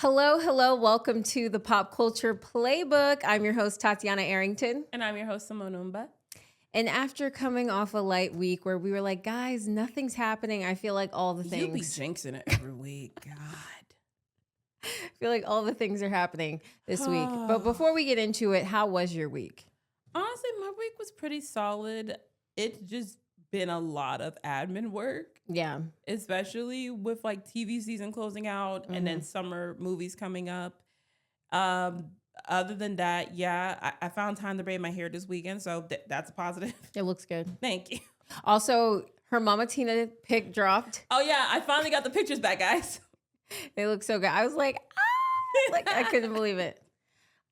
Hello, hello. Welcome to the Pop Culture Playbook. I'm your host, Tatyana Arrington. And I'm your host, Simone. And after coming off a light week where we were like, guys, nothing's happening, I feel like all the You be things. jinxing it every week. God. I feel like all the things are happening this week. But before we get into it, how was your week? Honestly, my week was pretty solid. It's just been a lot of admin work. Yeah. Especially with like TV season closing out and then summer movies coming up. Other than that, yeah, I found time to braid my hair this weekend, so that's a positive. It looks good. Thank you. Also, her Mama Tina pic dropped. Oh yeah, I finally got the pictures back, guys. They look so good. I was like, I couldn't believe it.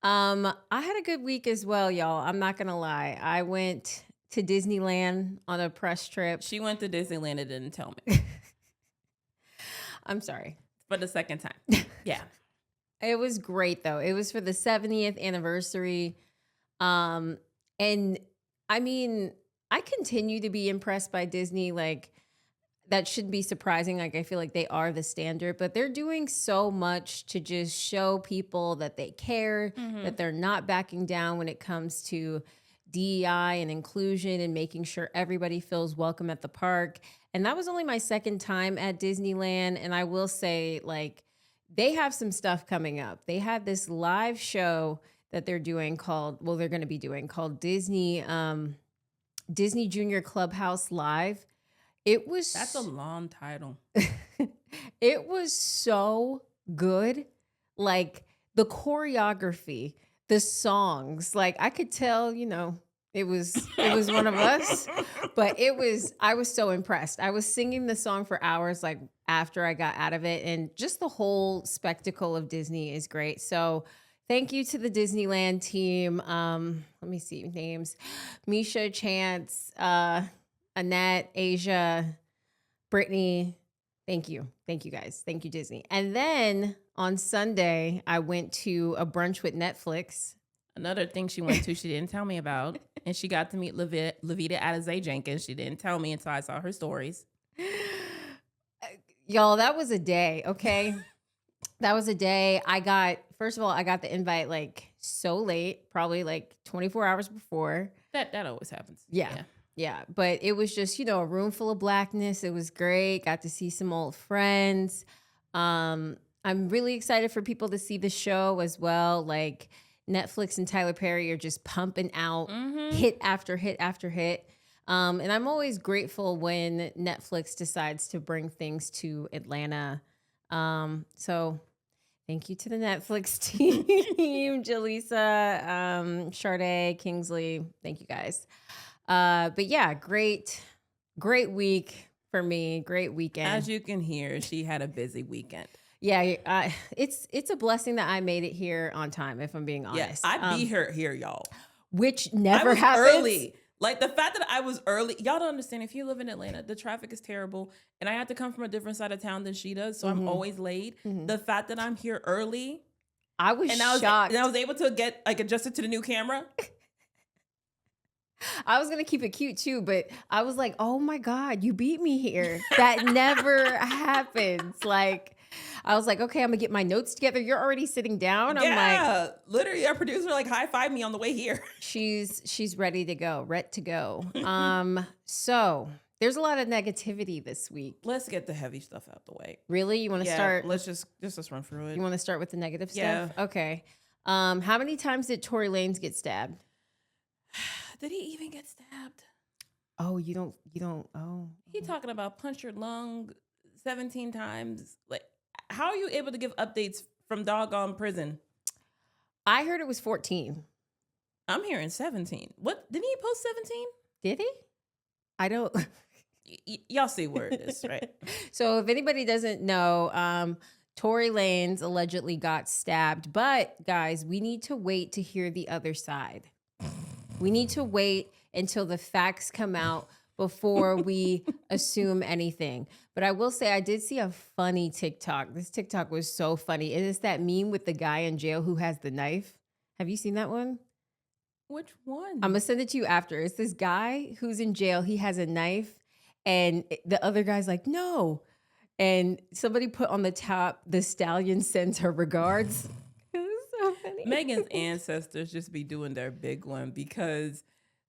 I had a good week as well, y'all. I'm not gonna lie. I went to Disneyland on a press trip. She went to Disneyland and didn't tell me. I'm sorry. For the second time. Yeah. It was great though. It was for the 70th anniversary. And I mean, I continue to be impressed by Disney. Like, that shouldn't be surprising. Like, I feel like they are the standard, but they're doing so much to just show people that they care, that they're not backing down when it comes to DEI and inclusion and making sure everybody feels welcome at the park. And that was only my second time at Disneyland. And I will say, like, they have some stuff coming up. They had this live show that they're doing they're going to be doing called Disney Junior Clubhouse Live. That's a long title. It was so good. Like, the choreography, the songs, like, I could tell, it was one of us, but I was so impressed. I was singing the song for hours, like, after I got out of it, and just the whole spectacle of Disney is great. So thank you to the Disneyland team. Let me see names. Misha, Chance, Annette, Asia, Brittany. Thank you. Thank you guys. Thank you, Disney. And then on Sunday, I went to a brunch with Netflix. Another thing she went to, she didn't tell me about. And she got to meet Levita Adazay Jenkins. She didn't tell me until I saw her stories. Y'all, that was a day, okay? That was a day. First of all, I got the invite like so late, probably like 24 hours before. That always happens. Yeah. But it was just, a room full of blackness. It was great. Got to see some old friends. I'm really excited for people to see the show as well. Like, Netflix and Tyler Perry are just pumping out hit after hit after hit. And I'm always grateful when Netflix decides to bring things to Atlanta. So thank you to the Netflix team, Jaleesa, Sade, Kingsley. Thank you guys. But yeah, great week for me. Great weekend. As you can hear, she had a busy weekend. Yeah, it's a blessing that I made it here on time, if I'm being honest. Yes, I beat her here, y'all. Which never happens. Early. Like, the fact that I was early, y'all don't understand. If you live in Atlanta, the traffic is terrible, and I have to come from a different side of town than she does, so I'm always late. The fact that I'm here early, I was shocked. And I was able to get adjusted to the new camera. I was gonna keep it cute too, but I was like, "Oh my God, you beat me here!" That never happens. Like, I was like, "Okay, I'm gonna get my notes together." You're already sitting down. I'm like, literally, our producer high-fived me on the way here. She's ready to go, So there's a lot of negativity this week. Let's get the heavy stuff out the way. Really, you want to start? Let's run through it. You want to start with the negative Yeah. stuff? Okay. How many times did Tory Lanez get stabbed? Did he even get stabbed? Oh, you don't. Oh, he talking about punch your lung 17 times. Like, how are you able to give updates from doggone prison? I heard it was 14. I'm hearing 17. What? Didn't he post 17? Did he? I don't. Y'all see where it is, right? So if anybody doesn't know, Tory Lanez allegedly got stabbed. But guys, we need to wait to hear the other side. We need to wait until the facts come out before we assume anything. But I will say I did see a funny TikTok. This TikTok was so funny. It is that meme with the guy in jail who has the knife. Have you seen that one? Which one? I'm going to send it to you after. It's this guy who's in jail. He has a knife and the other guy's like, no. And somebody put on the top, the stallion sends her regards. It was so funny. Megan's ancestors just be doing their big one because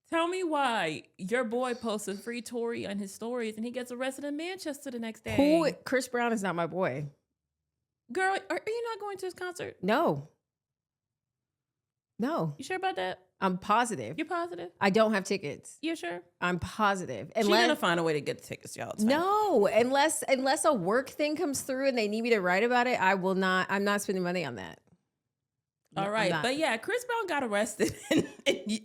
tell me why your boy posted free Tory on his stories and he gets arrested in Manchester the next day. Who? Chris Brown is not my boy. Girl, are you not going to his concert? No. You sure about that? I'm positive. You're positive? I don't have tickets. You sure? I'm positive. She's gonna find a way to get the tickets, y'all. It's fine. No, unless a work thing comes through and they need me to write about it, I will not. I'm not spending money on that. All right, but yeah, Chris Brown got arrested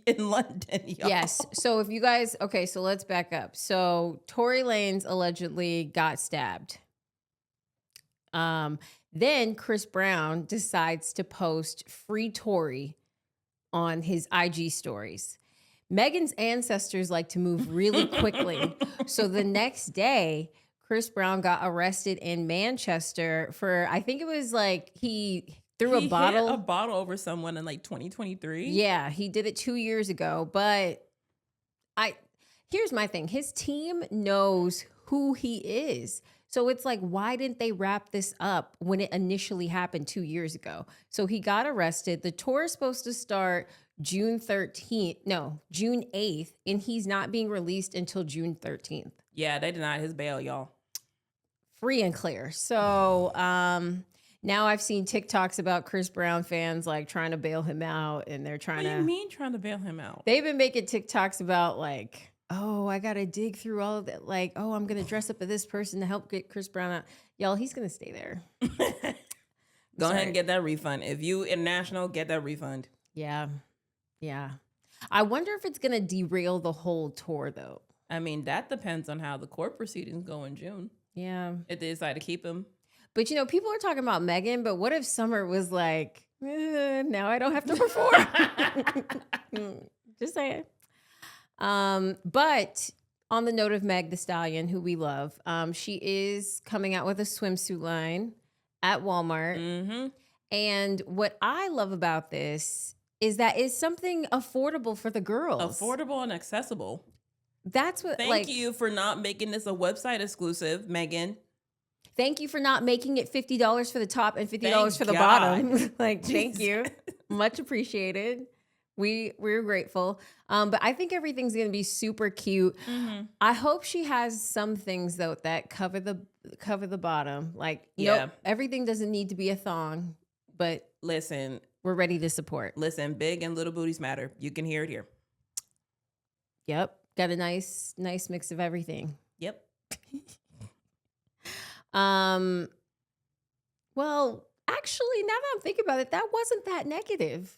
in London, y'all. Yes. So if you guys, okay, so let's back up. So Tory Lanez allegedly got stabbed. Then Chris Brown decides to post free Tory on his IG stories. Megan's ancestors like to move really quickly. So the next day, Chris Brown got arrested in Manchester for, I think it was like he threw a bottle. Hit a bottle over someone in like 2023. Yeah, he did it 2 years ago. But here's my thing. His team knows who he is. So it's like, why didn't they wrap this up when it initially happened 2 years ago? So he got arrested. The tour is supposed to start June 8th, and he's not being released until June 13th. Yeah, they denied his bail, y'all. Free and clear. So now I've seen TikToks about Chris Brown fans like trying to bail him out, and they're trying What do you mean trying to bail him out? They've been making TikToks about like, oh, I got to dig through all of that. Like, oh, I'm going to dress up as this person to help get Chris Brown out. Y'all, he's going to stay there. Go ahead and get that refund. If you international, get that refund. Yeah. Yeah. I wonder if it's going to derail the whole tour, though. I mean, that depends on how the court proceedings go in June. Yeah. If they decide to keep him. But, you know, people are talking about Megan, but what if Summer was like, now I don't have to perform? Just saying. But on the note of Meg the Stallion, who we love, she is coming out with a swimsuit line at Walmart. Mm-hmm. And what I love about this is that it's something affordable for the girls. Affordable and accessible. That's what. Thank you for not making this a website exclusive, Megan. Thank you for not making it $50 for the top and $50 for the bottom. Like, thank you. Much appreciated. We're grateful. But I think everything's going to be super cute. Mm-hmm. I hope she has some things though that cover the bottom. Like, nope, everything doesn't need to be a thong, but listen, we're ready to support. Listen, big and little booties matter. You can hear it here. Yep. Got a nice mix of everything. Yep. Well, actually, now that I'm thinking about it, that wasn't that negative.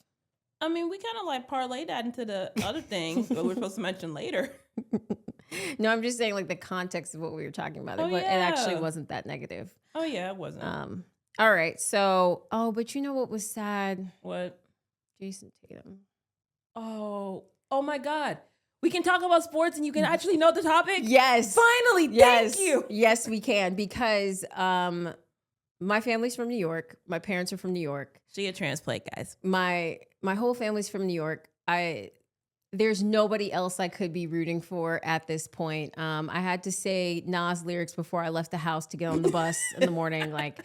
I mean, we kind of like parlayed that into the other things that we're supposed to mention later. No, I'm just saying like the context of what we were talking about. It actually wasn't that negative. Oh yeah, it wasn't. All right. So, but you know what was sad? What? Jason Tatum. Oh my God. We can talk about sports and you can actually know the topic? Yes. Finally, thank you. Yes, we can, because my family's from New York. My parents are from New York. She a transplant, guys. My whole family's from New York. There's nobody else I could be rooting for at this point. I had to say Nas lyrics before I left the house to get on the bus in the morning, like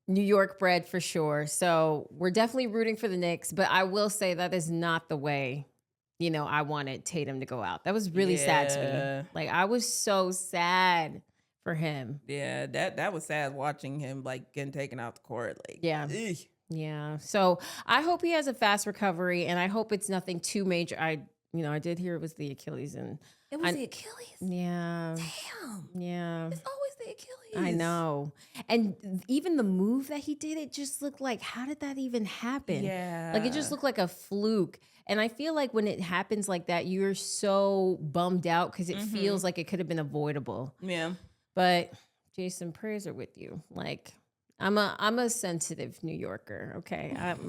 New York bred for sure. So we're definitely rooting for the Knicks, but I will say that is not the way, you know, I wanted Tatum to go out. That was really sad to me. Like, I was so sad for him. Yeah, that was sad watching him like getting taken out the court. Like, yeah. Ugh. Yeah. So I hope he has a fast recovery, and I hope it's nothing too major. I did hear it was the Achilles, and it was the Achilles. Yeah. Damn. Yeah. It's always the Achilles. I know. And even the move that he did, it just looked like, how did that even happen? Yeah. Like, it just looked like a fluke. And I feel like when it happens like that, you're so bummed out because it feels like it could have been avoidable. Yeah. But Jason, prayers are with you. Like, I'm a sensitive New Yorker. Okay. I'm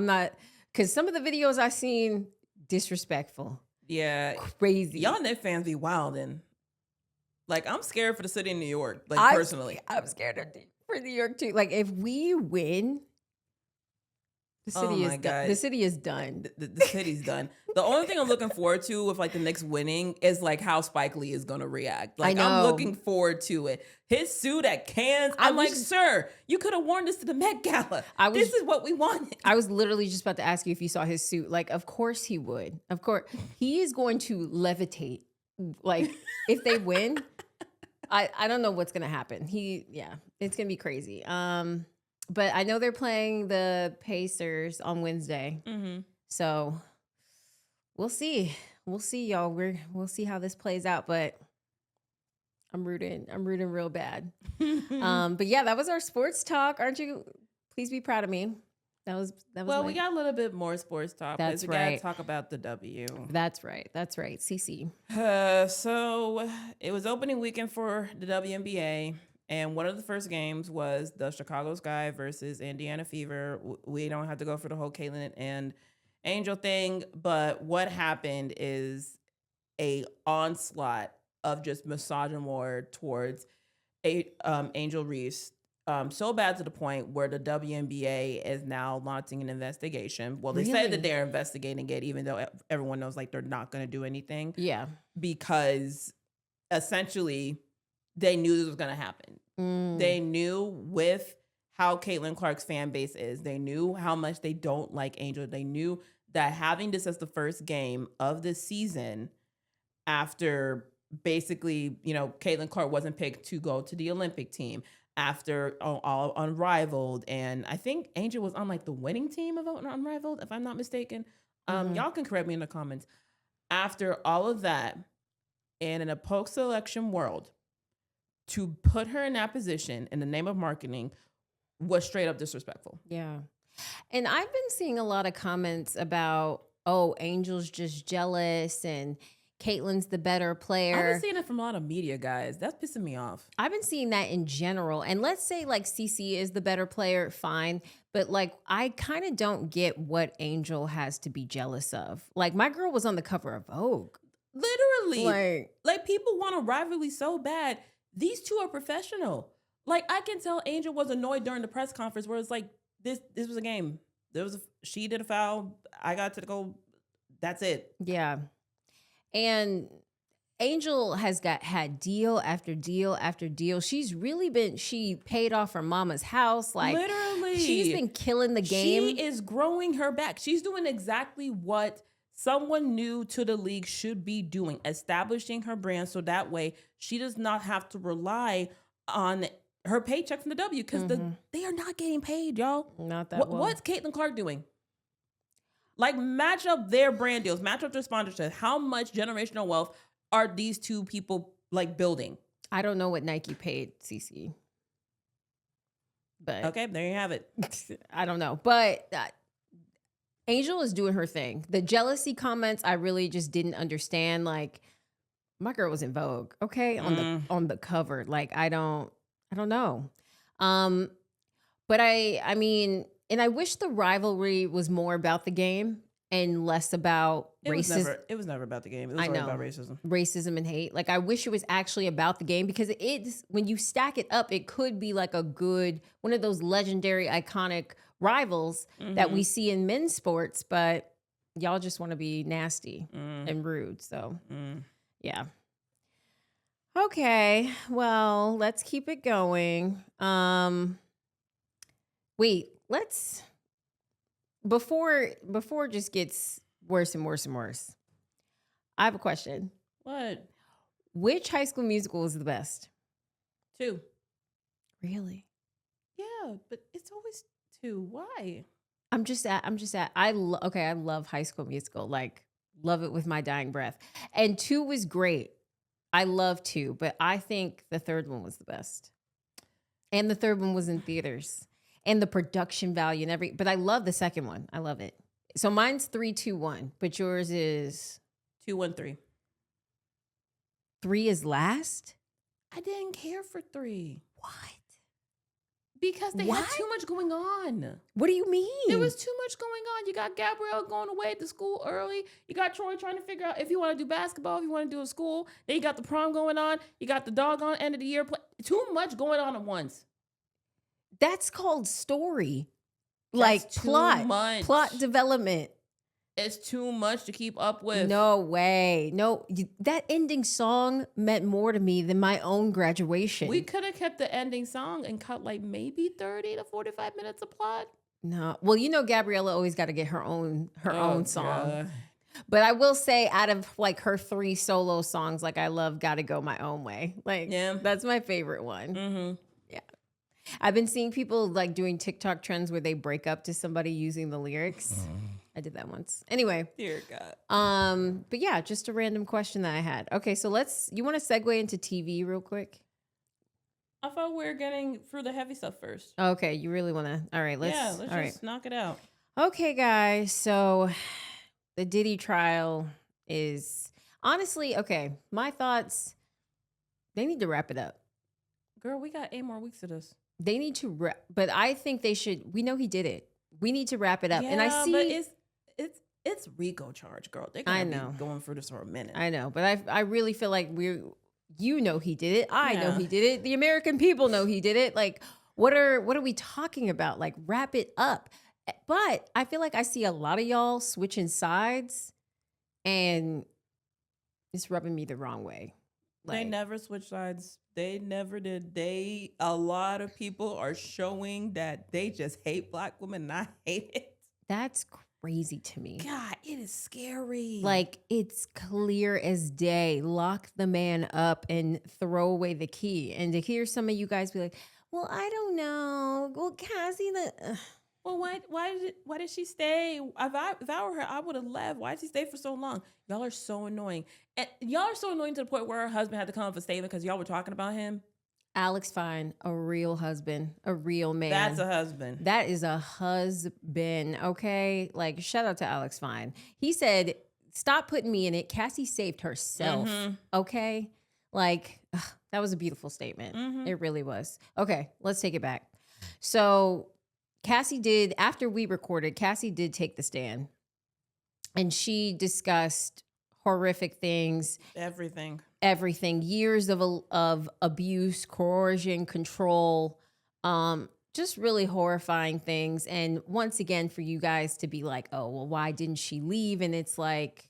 not, because some of the videos I've seen, disrespectful. Yeah. Crazy. Y'all Knicks fans be wildin'. Like, I'm scared for the city of New York, like, personally. I'm scared for New York too. Like, if we win, Oh my The God. city is done. The city's done. The only thing I'm looking forward to with like the Knicks winning is like how Spike Lee is gonna react. I Like I'm know. looking forward to it. His suit at Cannes, I I'm like, was- sir, you could have worn this to the Met Gala. This is what we wanted. I was literally just about to ask you if you saw his suit. Like, of course he would. Of course. He is going to levitate. Like, if they win, I don't know what's gonna happen. It's gonna be crazy. But I know they're playing the Pacers on Wednesday. Mm-hmm. So we'll see. We'll see, y'all. We'll see how this plays out, but I'm rooting real bad. But yeah, that was our sports talk. Aren't you? Please be proud of me. That was Well, we got a little bit more sports talk. That's We gotta right. talk about the W. That's right. CC. So it was opening weekend for the WNBA, and one of the first games was the Chicago Sky versus Indiana Fever. We don't have to go for the whole Caitlin and Angel thing, but what happened is a onslaught of just misogyny towards Angel Reese. So bad to the point where the WNBA is now launching an investigation. Well, they said that they're investigating it, even though everyone knows like they're not going to do anything. Yeah. Because essentially they knew this was going to happen. They knew with how Caitlin Clark's fan base is. They knew how much they don't like Angel. They knew that having this as the first game of the season after basically, Caitlin Clark wasn't picked to go to the Olympic team, after all Unrivaled, and I think Angel was on like the winning team of Unrivaled, if I'm not mistaken. Y'all can correct me in the comments. After all of that, and in a post-election world, to put her in that position in the name of marketing was straight up disrespectful. Yeah. And I've been seeing a lot of comments about, Angel's just jealous and Caitlin's the better player. I've been seeing it from a lot of media guys. That's pissing me off. I've been seeing that in general. And let's say like CC is the better player, fine. But like, I kind of don't get what Angel has to be jealous of. Like, my girl was on the cover of Vogue. Literally. Like people want a rivalry so bad. These two are professional. Like I can tell Angel was annoyed during the press conference where it's like, this was a game. She did a foul. I got to go. That's it. Yeah. And Angel has had deal after deal after deal. She's really she paid off her mama's house. Like literally, she's been killing the game. She is growing her back. She's doing exactly what someone new to the league should be doing, establishing her brand so that way she does not have to rely on her paycheck from the W because they are not getting paid, y'all. Not that well. What's Caitlin Clark doing? Like match up their brand deals, match up their sponsorships. How much generational wealth are these two people like building? I don't know what Nike paid CC. But okay, there you have it. I don't know. But Angel is doing her thing. The jealousy comments, I really just didn't understand. Like, my girl was in Vogue, okay? On the cover. Like, I don't know. But I mean, and I wish the rivalry was more about the game and less about racism. It was never about the game. It was always about racism. Racism and hate. Like, I wish it was actually about the game because it's, when you stack it up, it could be like one of those legendary, iconic rivals that we see in men's sports, but y'all just want to be nasty and rude. So, yeah. Okay. Well, let's keep it going. Wait, before it just gets worse and worse and worse, I have a question. What? Which High School Musical is the best? 2. Really? Yeah, but it's always 2. Why? I love High School Musical. Like, love it with my dying breath. And 2 was great. I love 2, but I think the third one was the best. And the third one was in theaters. And the production value and but I love the second one. I love it. So mine's 3, 2, 1, but yours is 2, 1, 3. 3 is last? I didn't care for 3. What? Because they had too much going on. What do you mean? There was too much going on. You got Gabrielle going away to school early. You got Troy trying to figure out if you want to do basketball, if you want to do a school. Then you got the prom going on. You got the doggone end of the year play. Too much going on at once. That's called story. Like too plot much. development. It's too much to keep up with. No way. No, that ending song meant more to me than my own graduation. We could have kept the ending song and cut like maybe 30 to 45 minutes of plot. No. Well, you know, Gabriella always got to get her own song. God. But I will say, out of like her 3 solo songs, like I love "Gotta Go My Own Way." Like, that's my favorite one. Mm-hmm. Yeah, I've been seeing people like doing TikTok trends where they break up to somebody using the lyrics. I did that once. Anyway, Dear God. but yeah, just a random question that I had. Okay, so you want to segue into TV real quick? I thought we were getting through the heavy stuff first. Okay, you really want to? All right, let's just knock it out. Okay, guys. So the Diddy trial is honestly, okay, my thoughts, they need to wrap it up. Girl, we got 8 more weeks of this. They need to but I think they should. We know he did it. We need to wrap it up. And I see, but it's RICO charge, girl. They're gonna be going through this for a minute. I know, but I really feel like you know he did it. I know he did it. The American people know he did it. Like, what are we talking about? Like, wrap it up. But I feel like I see a lot of y'all switching sides, and it's rubbing me the wrong way. Like, they never switched sides. They never did. A lot of people are showing that they just hate Black women, and I hate it. That's crazy to me. God, it is scary. Like, it's clear as day. Lock the man up and throw away the key. And to hear some of you guys be like, well, I don't know. Well, Cassie, well, why did she stay? If I were her, I would have left. Why did she stay for so long? Y'all are so annoying. And y'all are so annoying to the point where her husband had to come up with a statement because y'all were talking about him. Alex Fine, a real husband, a real man. That's a husband. That is a husband, okay? Like, shout out to Alex Fine. He said, stop putting me in it. Cassie saved herself, okay? Like, that was a beautiful statement. It really was. Okay, let's take it back. So Cassie did, after we recorded, Cassie did take the stand. And she discussed horrific things. Everything. Years of abuse, coercion, control, just really horrifying things. And once again, for you guys to be like, oh, well, why didn't she leave? And it's like,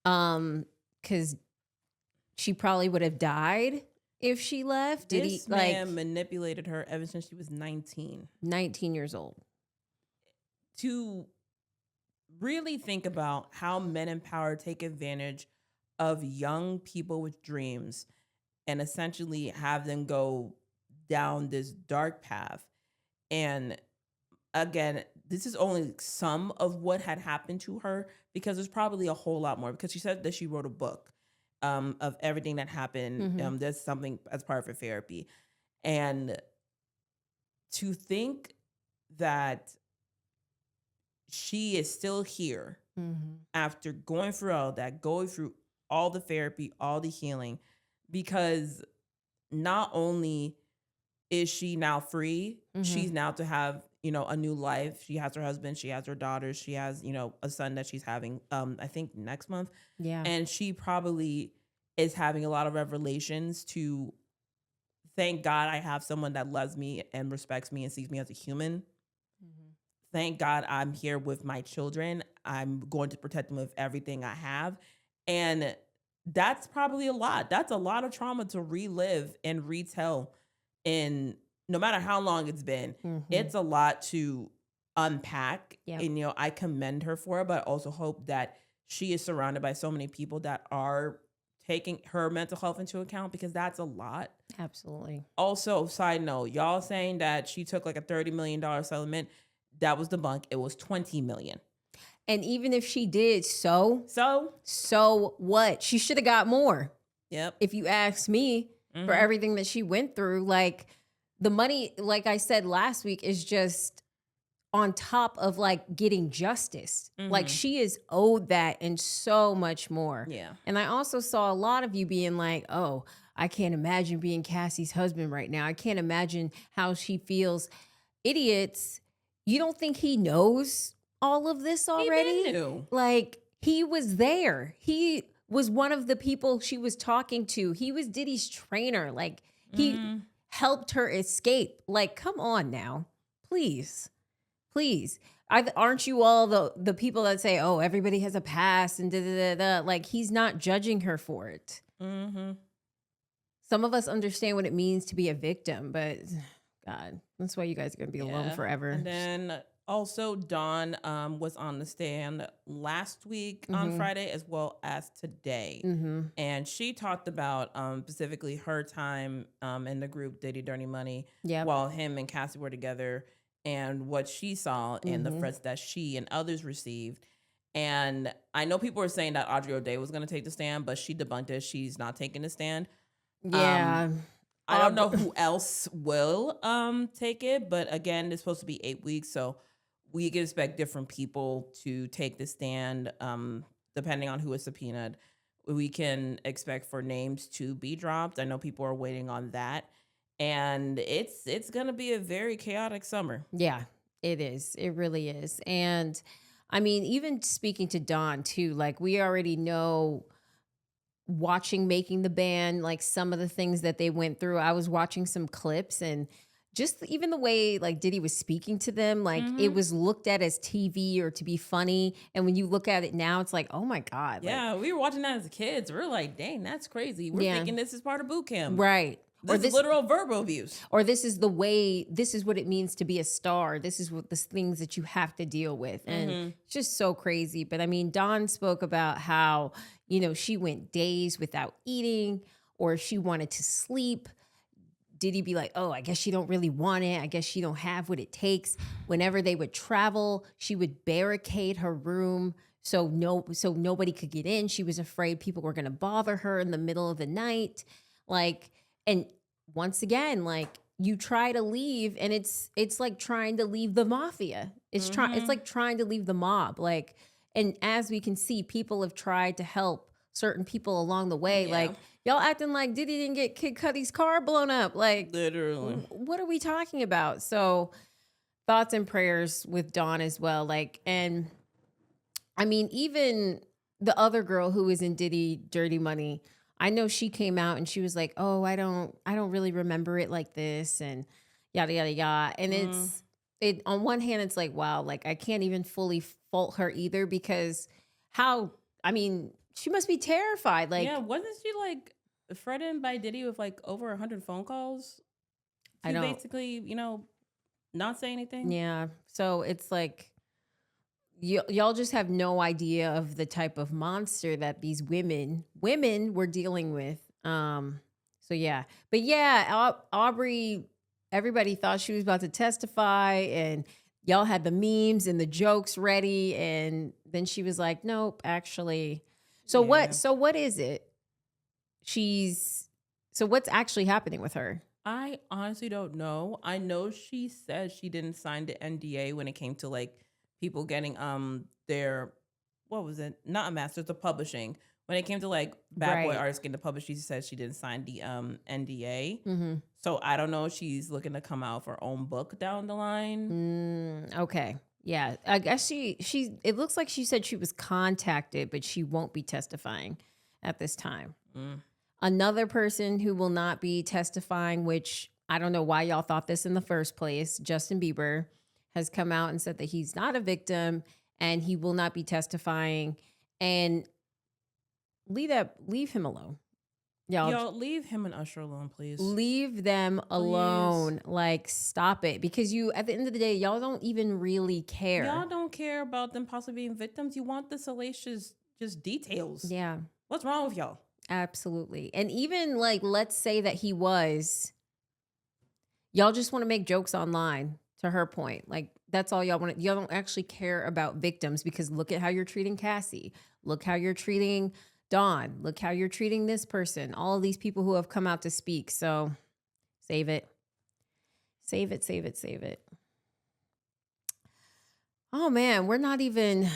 because she probably would have died if she left. This man manipulated her ever since she was 19. 19 years old. To really think about how men in power take advantage of young people with dreams and essentially have them go down this dark path. And again, this is only some of what had happened to her, because there's probably a whole lot more, because she said that she wrote a book of everything that happened. There's something as part of her therapy. And to think that she is still here after going through all that, going through all the therapy, all the healing, because not only is she now free, she's now to have, a new life. She has her husband, she has her daughters, she has, a son that she's having, I think next month. Yeah. And she probably is having a lot of revelations to thank God I have someone that loves me and respects me and sees me as a human. Thank God I'm here with my children. I'm going to protect them with everything I have. And that's probably a lot. That's a lot of trauma to relive and retell. And no matter how long it's been, it's a lot to unpack. Yep. And, I commend her for it, but I also hope that she is surrounded by so many people that are taking her mental health into account, because that's a lot. Absolutely. Also, side note, y'all saying that she took like a $30 million settlement. That was debunked. It was $20 million. And even if she did, so what? She should have got more. Yep. If you ask me, for everything that she went through, like, the money, like I said last week, is just on top of like getting justice. Like, she is owed that and so much more. Yeah. And I also saw a lot of you being like, oh, I can't imagine being Cassie's husband right now. I can't imagine how she feels. Idiots. You don't think he knows all of this already? He knew. Like, he was there. He was one of the people she was talking to. He was Diddy's trainer. Like, he helped her escape. Like, come on now. Please. Please. Aren't you all the people that say, "Oh, everybody has a past," and da da da da? Like, he's not judging her for it. Mm-hmm. Some of us understand what it means to be a victim, but God, that's why you guys are gonna be alone Yeah. forever. And then also Dawn was on the stand last week on Mm-hmm. Friday as well as today. Mm-hmm. And she talked about specifically her time in the group Diddy Dirty Money Yep. while him and Cassie were together and what she saw and the Mm-hmm. threats that she and others received. And I know people were saying that Audrey O'Day was going to take the stand, but she debunked it. She's not taking the stand. Um, Yeah. I don't know who else will take it, but again, it's supposed to be 8 weeks, so we can expect different people to take the stand depending on who is subpoenaed. We can expect for names to be dropped. I know people are waiting on that. And it's going to be a very chaotic summer. Yeah, it is. It really is. And I mean, even speaking to Don too, like we already know watching Making the Band, like some of the things that they went through. I was watching some clips and just even the way like Diddy was speaking to them, like it Mhm. was looked at as TV or to be funny. And when you look at it now, it's like, oh my God. Like, Yeah, we were watching that as kids. We're like, dang, that's crazy. We're yeah, thinking this is part of boot camp. right. Or This is this literal verbal abuse. or this is the way, this is what it means to be a star. This is what the things that you have to deal with. And Mhm. it's just so crazy. But I mean, Dawn spoke about how, she went days without eating or she wanted to sleep. Did he be like, oh, I guess she don't really want it. I guess she don't have what it takes. Whenever they would travel, she would barricade her room so nobody could get in. She was afraid people were gonna bother her in the middle of the night. Like, and once again, like you try to leave and it's like trying to leave the mafia. It's Mhm. like trying to leave the mob. Like, and as we can see, people have tried to help certain people along the way. Yeah, Like, y'all acting like Diddy didn't get Kid Cudi's car blown up. Like, literally. what are we talking about? So, thoughts and prayers with Dawn as well. Like, and I mean, even the other girl who was in Diddy Dirty Money, I know she came out and she was like, "Oh, I don't really remember it like this," and yada yada yada. And Mm. it on one hand, it's like, wow, like I can't even fully fault her either because how? I mean, she must be terrified. Yeah, Like, wasn't she like threatened by Diddy with like over 100 phone calls I to don't. basically, not say anything? Yeah. So it's like y'all just have no idea of the type of monster that these women were dealing with. So yeah. But yeah, Aubrey, everybody thought she was about to testify and y'all had the memes and the jokes ready and then she was like, "Nope, actually." So Yeah. what is it? She's so what's actually happening with her? I honestly don't know. I know she said she didn't sign the NDA when it came to like people getting their what was it? Not a master's, the publishing. When it came to like Bad Boy Right. artists getting the published, she said she didn't sign the NDA. Mhm. So I don't know if she's looking to come out with her own book down the line. Okay. Yeah. I guess it looks like she said she was contacted, but she won't be testifying at this time. Mm. Another person who will not be testifying, which I don't know why y'all thought this in the first place, Justin Bieber has come out and said that he's not a victim and he will not be testifying and leave him alone. Y'all Yo, leave him and Usher alone, please. leave them Please. alone. Like stop it because you at the end of the day y'all don't even really care. Y'all don't care about them possibly being victims. You want the salacious just details. Yeah. What's wrong with y'all? Absolutely. And even like, let's say that he was, y'all just want to make jokes online to her point. Like, that's all y'all want. Y'all don't actually care about victims because look at how you're treating Cassie. Look how you're treating Dawn. Look how you're treating this person. All of these people who have come out to speak. So save it. Save it, save it, save it. Oh man, we're not even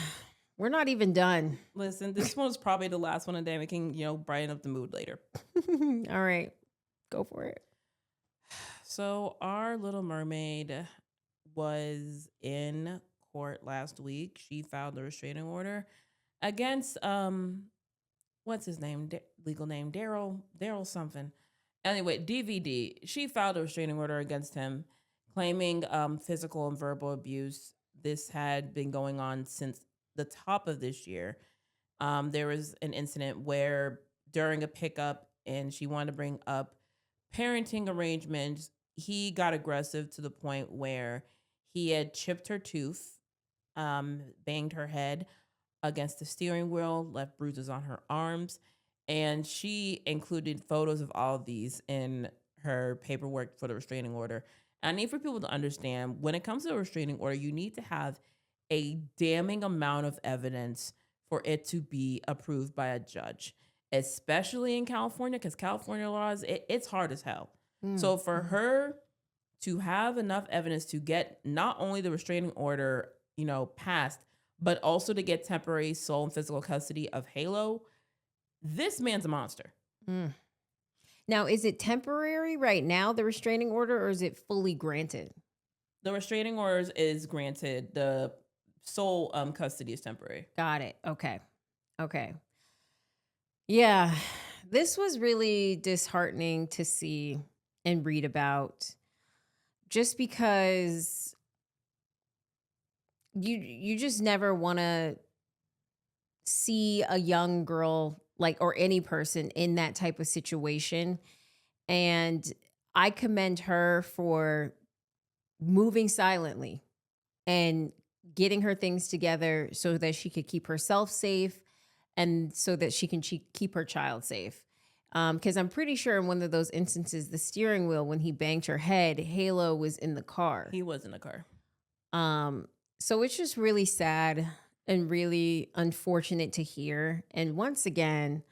done. Listen, this one's probably the last one of the day. We can, brighten up the mood later. All right. Go for it. So our Little Mermaid was in court last week. She filed a restraining order against what's his name? Legal name Daryl something. Anyway, DVD. She filed a restraining order against him, claiming physical and verbal abuse this had been going on since the top of this year. There was an incident where during a pickup and she wanted to bring up parenting arrangements, he got aggressive to the point where he had chipped her tooth, banged her head against the steering wheel, left bruises on her arms, and she included photos of all of these in her paperwork for the restraining order. I need for people to understand when it comes to a restraining order, you need to have a damning amount of evidence for it to be approved by a judge, especially in California, because California laws, it's hard as hell. So for her to have enough evidence to get not only the restraining order, passed, but also to get temporary sole and physical custody of Halle, this man's a monster. Now, is it temporary right now, the restraining order, or is it fully granted? The restraining orders is granted. The sole custody is temporary. Got it. Okay. Yeah, this was really disheartening to see and read about, just because you just never want to see a young girl, like, or any person in that type of situation. And I commend her for moving silently and getting her things together so that she could keep herself safe and so that she can keep her child safe. Because I'm pretty sure in one of those instances, the steering wheel, when he banged her head, Halle was in the car. He was in the car. So it's just really sad and really unfortunate to hear. And once again,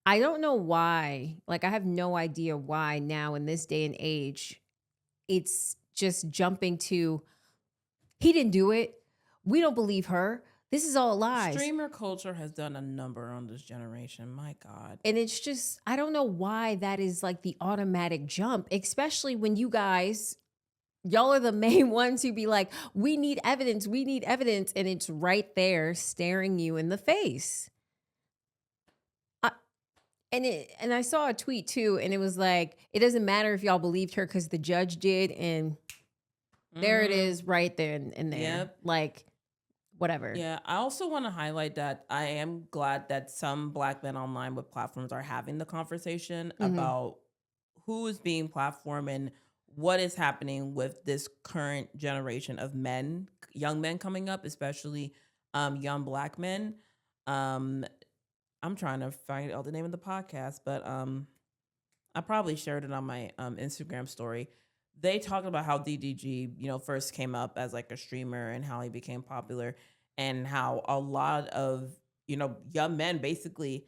I don't know why, like, I have no idea why now in this day and age, it's just jumping to, he didn't do it. We don't believe her. This is all lies. Streamer culture has done a number on this generation. My God. And it's just, I don't know why that is like the automatic jump, especially when y'all are the main ones who be like, we need evidence. And it's right there staring you in the face. And I saw a tweet too, and it was like, it doesn't matter if y'all believed her because the judge did. And there it is right there in there. Yep. Like, whatever. Yeah, I also want to highlight that I am glad that some Black men online with platforms are having the conversation about who is being platformed and what is happening with this current generation of men, young men coming up, especially young Black men. I'm trying to find out the name of the podcast, but I probably shared it on my Instagram story. They talked about how DDG, first came up as like a streamer and how he became popular and how a lot of, young men basically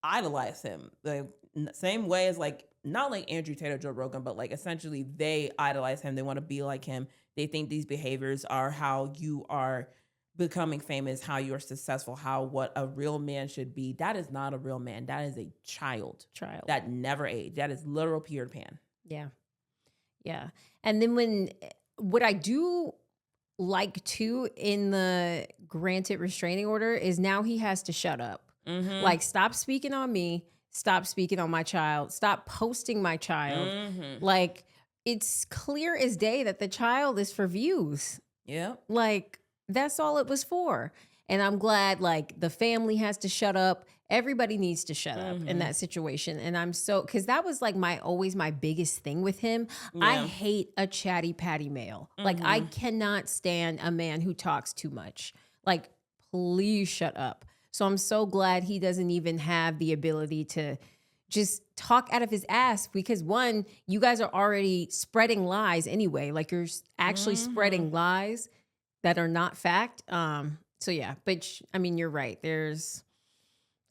idolize him. The same way as like, not like Andrew Tate or Joe Rogan, but like essentially they idolize him. They want to be like him. They think these behaviors are how you are becoming famous, how you're successful, what a real man should be. That is not a real man. That is a child. That never aged. That is literal Peter Pan. Yeah. And then what I do like too in the granted restraining order is now he has to shut up. Like, stop speaking on me. Stop speaking on my child. Stop posting my child. Like, it's clear as day that the child is for views. Yeah. Like, that's all it was for. And I'm glad, like, the family has to shut up. Everybody needs to shut up in that situation. And I'm because that was like always my biggest thing with him. Yeah. I hate a chatty patty male. Like, I cannot stand a man who talks too much. Like, please shut up. So I'm so glad he doesn't even have the ability to just talk out of his ass, because one, you guys are already spreading lies anyway. Like, you're actually spreading lies that are not fact. So yeah, but I mean, you're right. There's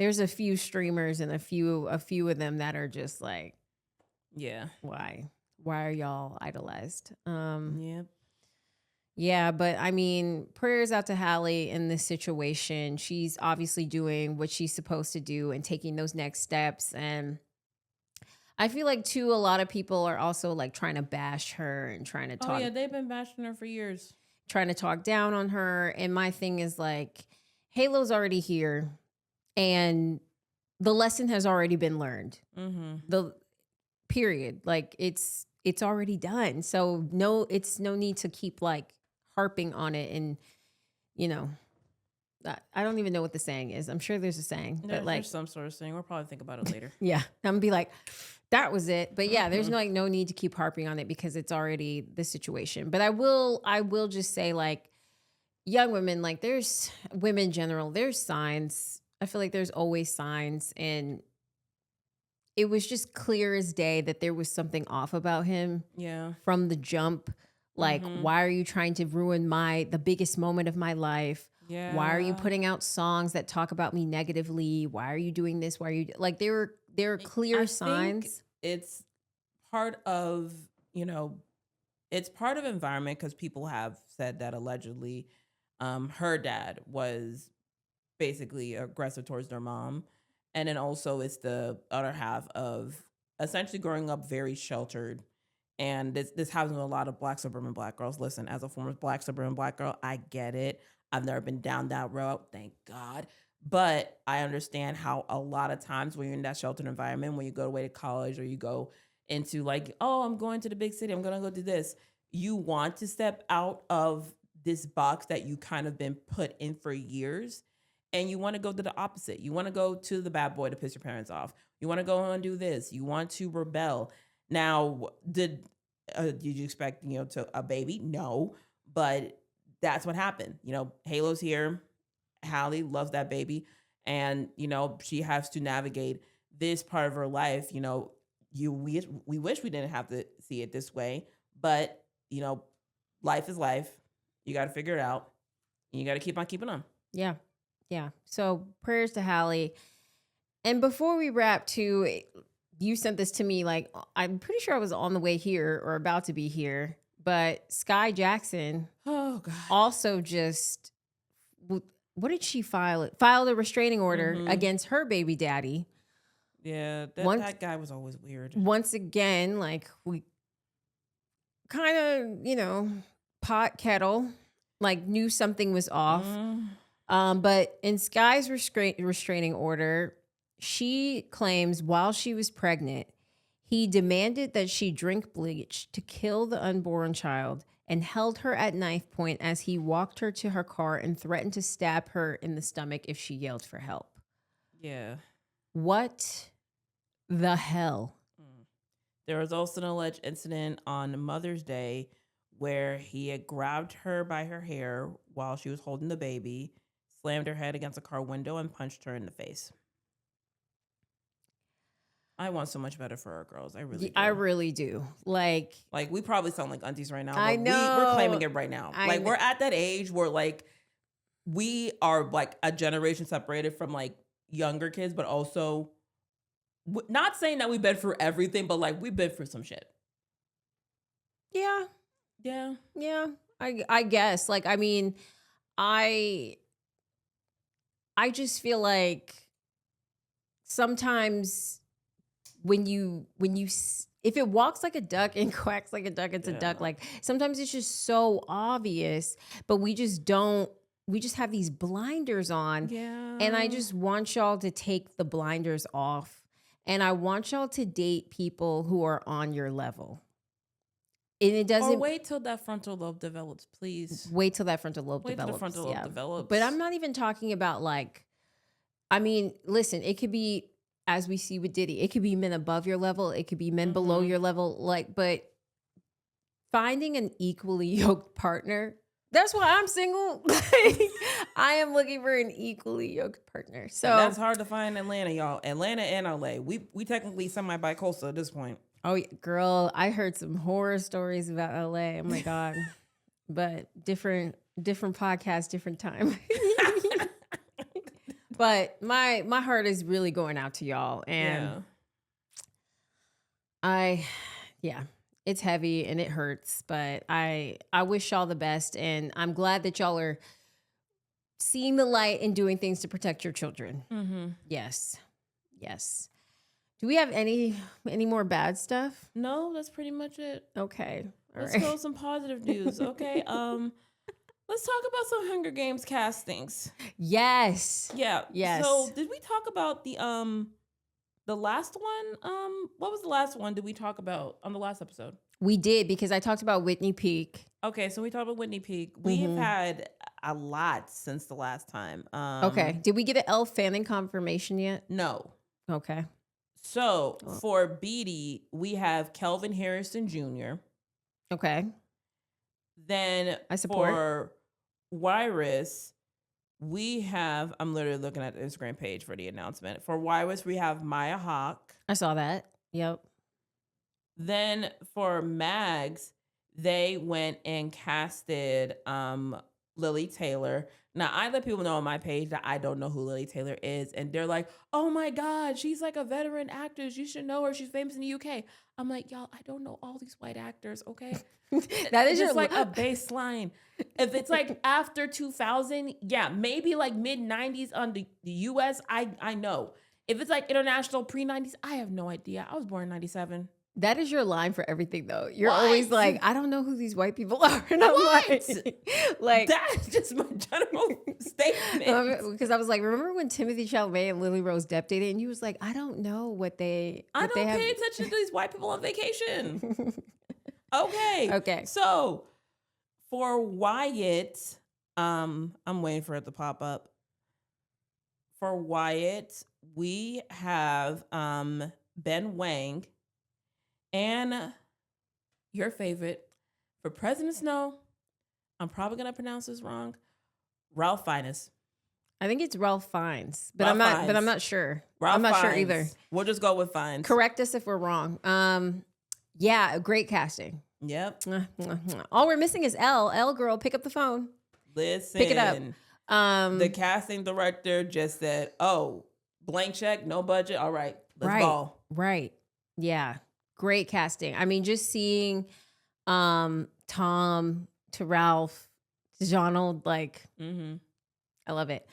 a few streamers and a few of them that are just like, yeah, why are y'all idolized? Yep. Yeah, but I mean, prayers out to Halle in this situation. She's obviously doing what she's supposed to do and taking those next steps. And I feel like too, a lot of people are also like trying to bash her and trying to talk. Oh yeah, they've been bashing her for years. Trying to talk down on her. And my thing is like, Halo's already here and the lesson has already been learned. The period. Like, it's already done. So it's no need to keep like harping on it and, you know, I don't even know what the saying is. I'm sure there's a saying, but like there's some sort of saying. We'll probably think about it later. yeah, I'm gonna be like, that was it. But yeah, there's no need to keep harping on it because it's already the situation. But I will just say, like, young women, like, there's women in general, there's signs. I feel like there's always signs, and it was just clear as day that there was something off about him. Yeah. From the jump. Like, why are you trying to ruin the biggest moment of my life? Yeah. Why are you putting out songs that talk about me negatively? Why are you doing this? Why are you like, there are clear signs. It's part of, it's part of environment because people have said that allegedly her dad was basically aggressive towards their mom. And then also it's the other half of essentially growing up very sheltered. And this happens with a lot of Black suburban Black girls. Listen, as a former Black suburban Black girl, I get it. I've never been down that road, thank God. But I understand how a lot of times when you're in that sheltered environment, when you go away to college or you go into like, oh, I'm going to the big city, I'm going to go do this. You want to step out of this box that you kind of been put in for years. And you want to go to the opposite. You want to go to the bad boy to piss your parents off. You want to go and do this. You want to rebel. Now, did you expect, to a baby? No, but that's what happened. Halo's here. Halle loves that baby. And, she has to navigate this part of her life. We wish we didn't have to see it this way, but, life is life. You got to figure it out. And you got to keep on keeping on. Yeah. Yeah. So prayers to Halle. And before we wrap too, you sent this to me, like, I'm pretty sure I was on the way here or about to be here, but Sky Jackson also just, what did she file? Filed a restraining order against her baby daddy. Yeah, that guy was always weird. Once again, like, we kind of, pot kettle, like, knew something was off. But in Sky's restraining order, she claims while she was pregnant, he demanded that she drink bleach to kill the unborn child and held her at knife point as he walked her to her car and threatened to stab her in the stomach if she yelled for help. Yeah. What the hell? There was also an alleged incident on Mother's Day where he had grabbed her by her hair while she was holding the baby, slammed her head against a car window, and punched her in the face. I want so much better for our girls. I really do. I really do. Like we probably sound like aunties right now. I know. We're claiming it right now. We're at that age where, like, we are, like, a generation separated from, like, younger kids, but also not saying that we've been through everything, but, like, we've been through some shit. Yeah. Yeah. Yeah. I guess. Like, I mean, I just feel like sometimes if it walks like a duck and quacks like a duck, it's a duck. Like, sometimes it's just so obvious, but we just have these blinders on. Yeah. And I just want y'all to take the blinders off. And I want y'all to date people who are on your level. And it doesn't. Or wait till that frontal lobe develops, please. Wait till that frontal lobe develops. Till the frontal lobe develops. But I'm not even talking about, like, I mean, listen, it could be, as we see with Diddy, it could be men above your level, it could be men below your level, like, but finding an equally yoked partner, that's why I'm single. I am looking for an equally yoked partner. So and that's hard to find in Atlanta, y'all. Atlanta and LA. We technically semi-bi-coastal at this point. Oh, girl, I heard some horror stories about LA. Oh my God. But different podcast, different time. But my heart is really going out to y'all. And it's heavy and it hurts, but I wish y'all the best. And I'm glad that y'all are seeing the light and doing things to protect your children. Yes. Do we have any more bad stuff? No, that's pretty much it. Okay. Let's go with some positive news. Okay. Let's talk about some Hunger Games castings. Yes. Yeah. Yes. So did we talk about the last one? What was the last one did we talk about on the last episode? We did, because I talked about Whitney Peak. Okay, so we talked about Whitney Peak. We've had a lot since the last time. Okay. Did we get an Elle Fanning confirmation yet? No. Okay. So Well, for Beatty, we have Kelvin Harrison Jr. okay. Then I support. for Wyrus, we have, I'm literally looking at the Instagram page for the announcement. For Wyrus, we have Maya Hawke. I saw that. Yep. Then for Mags, they went and casted Lily Taylor. Now I let people know on my page that I don't know who Lily Taylor is, and they're like, "Oh my God, she's like a veteran actress. You should know her. She's famous in the UK." I'm like, y'all, I don't know all these white actors. Okay, That is it's your just like a baseline. If it's like after 2000, yeah, maybe like mid 90s on the US, I know. If it's like international pre 90s, I have no idea. I was born in 97. That is your line for everything, though. You're always What? like, I don't know who these white people are. And I'm What? like, That's just my general statement. because I was like, remember when Timothy Chalamet and Lily Rose Depp dated? And you was like, I don't know what they. I What don't they pay attention to these white people on vacation. Okay. Okay. So for Wyatt, I'm waiting for it to pop up. For Wyatt, we have Ben Wang and your favorite for President Snow. I'm probably gonna pronounce this wrong. Ralph Fiennes. I think it's Ralph Fiennes, but Ralph I'm not. Fiennes. But I'm not sure. Ralph I'm not sure Fiennes. either. We'll just go with Fiennes. Correct us if we're wrong. Yeah, great casting. Yep. All we're missing is Elle. Elle girl, pick up the phone. Listen. Pick it up. The casting director just said, "Oh, blank check, no budget. All right, let's go." Right. Yeah. Great casting. I mean, just seeing Tom to Ralph to Donald, like, I love it.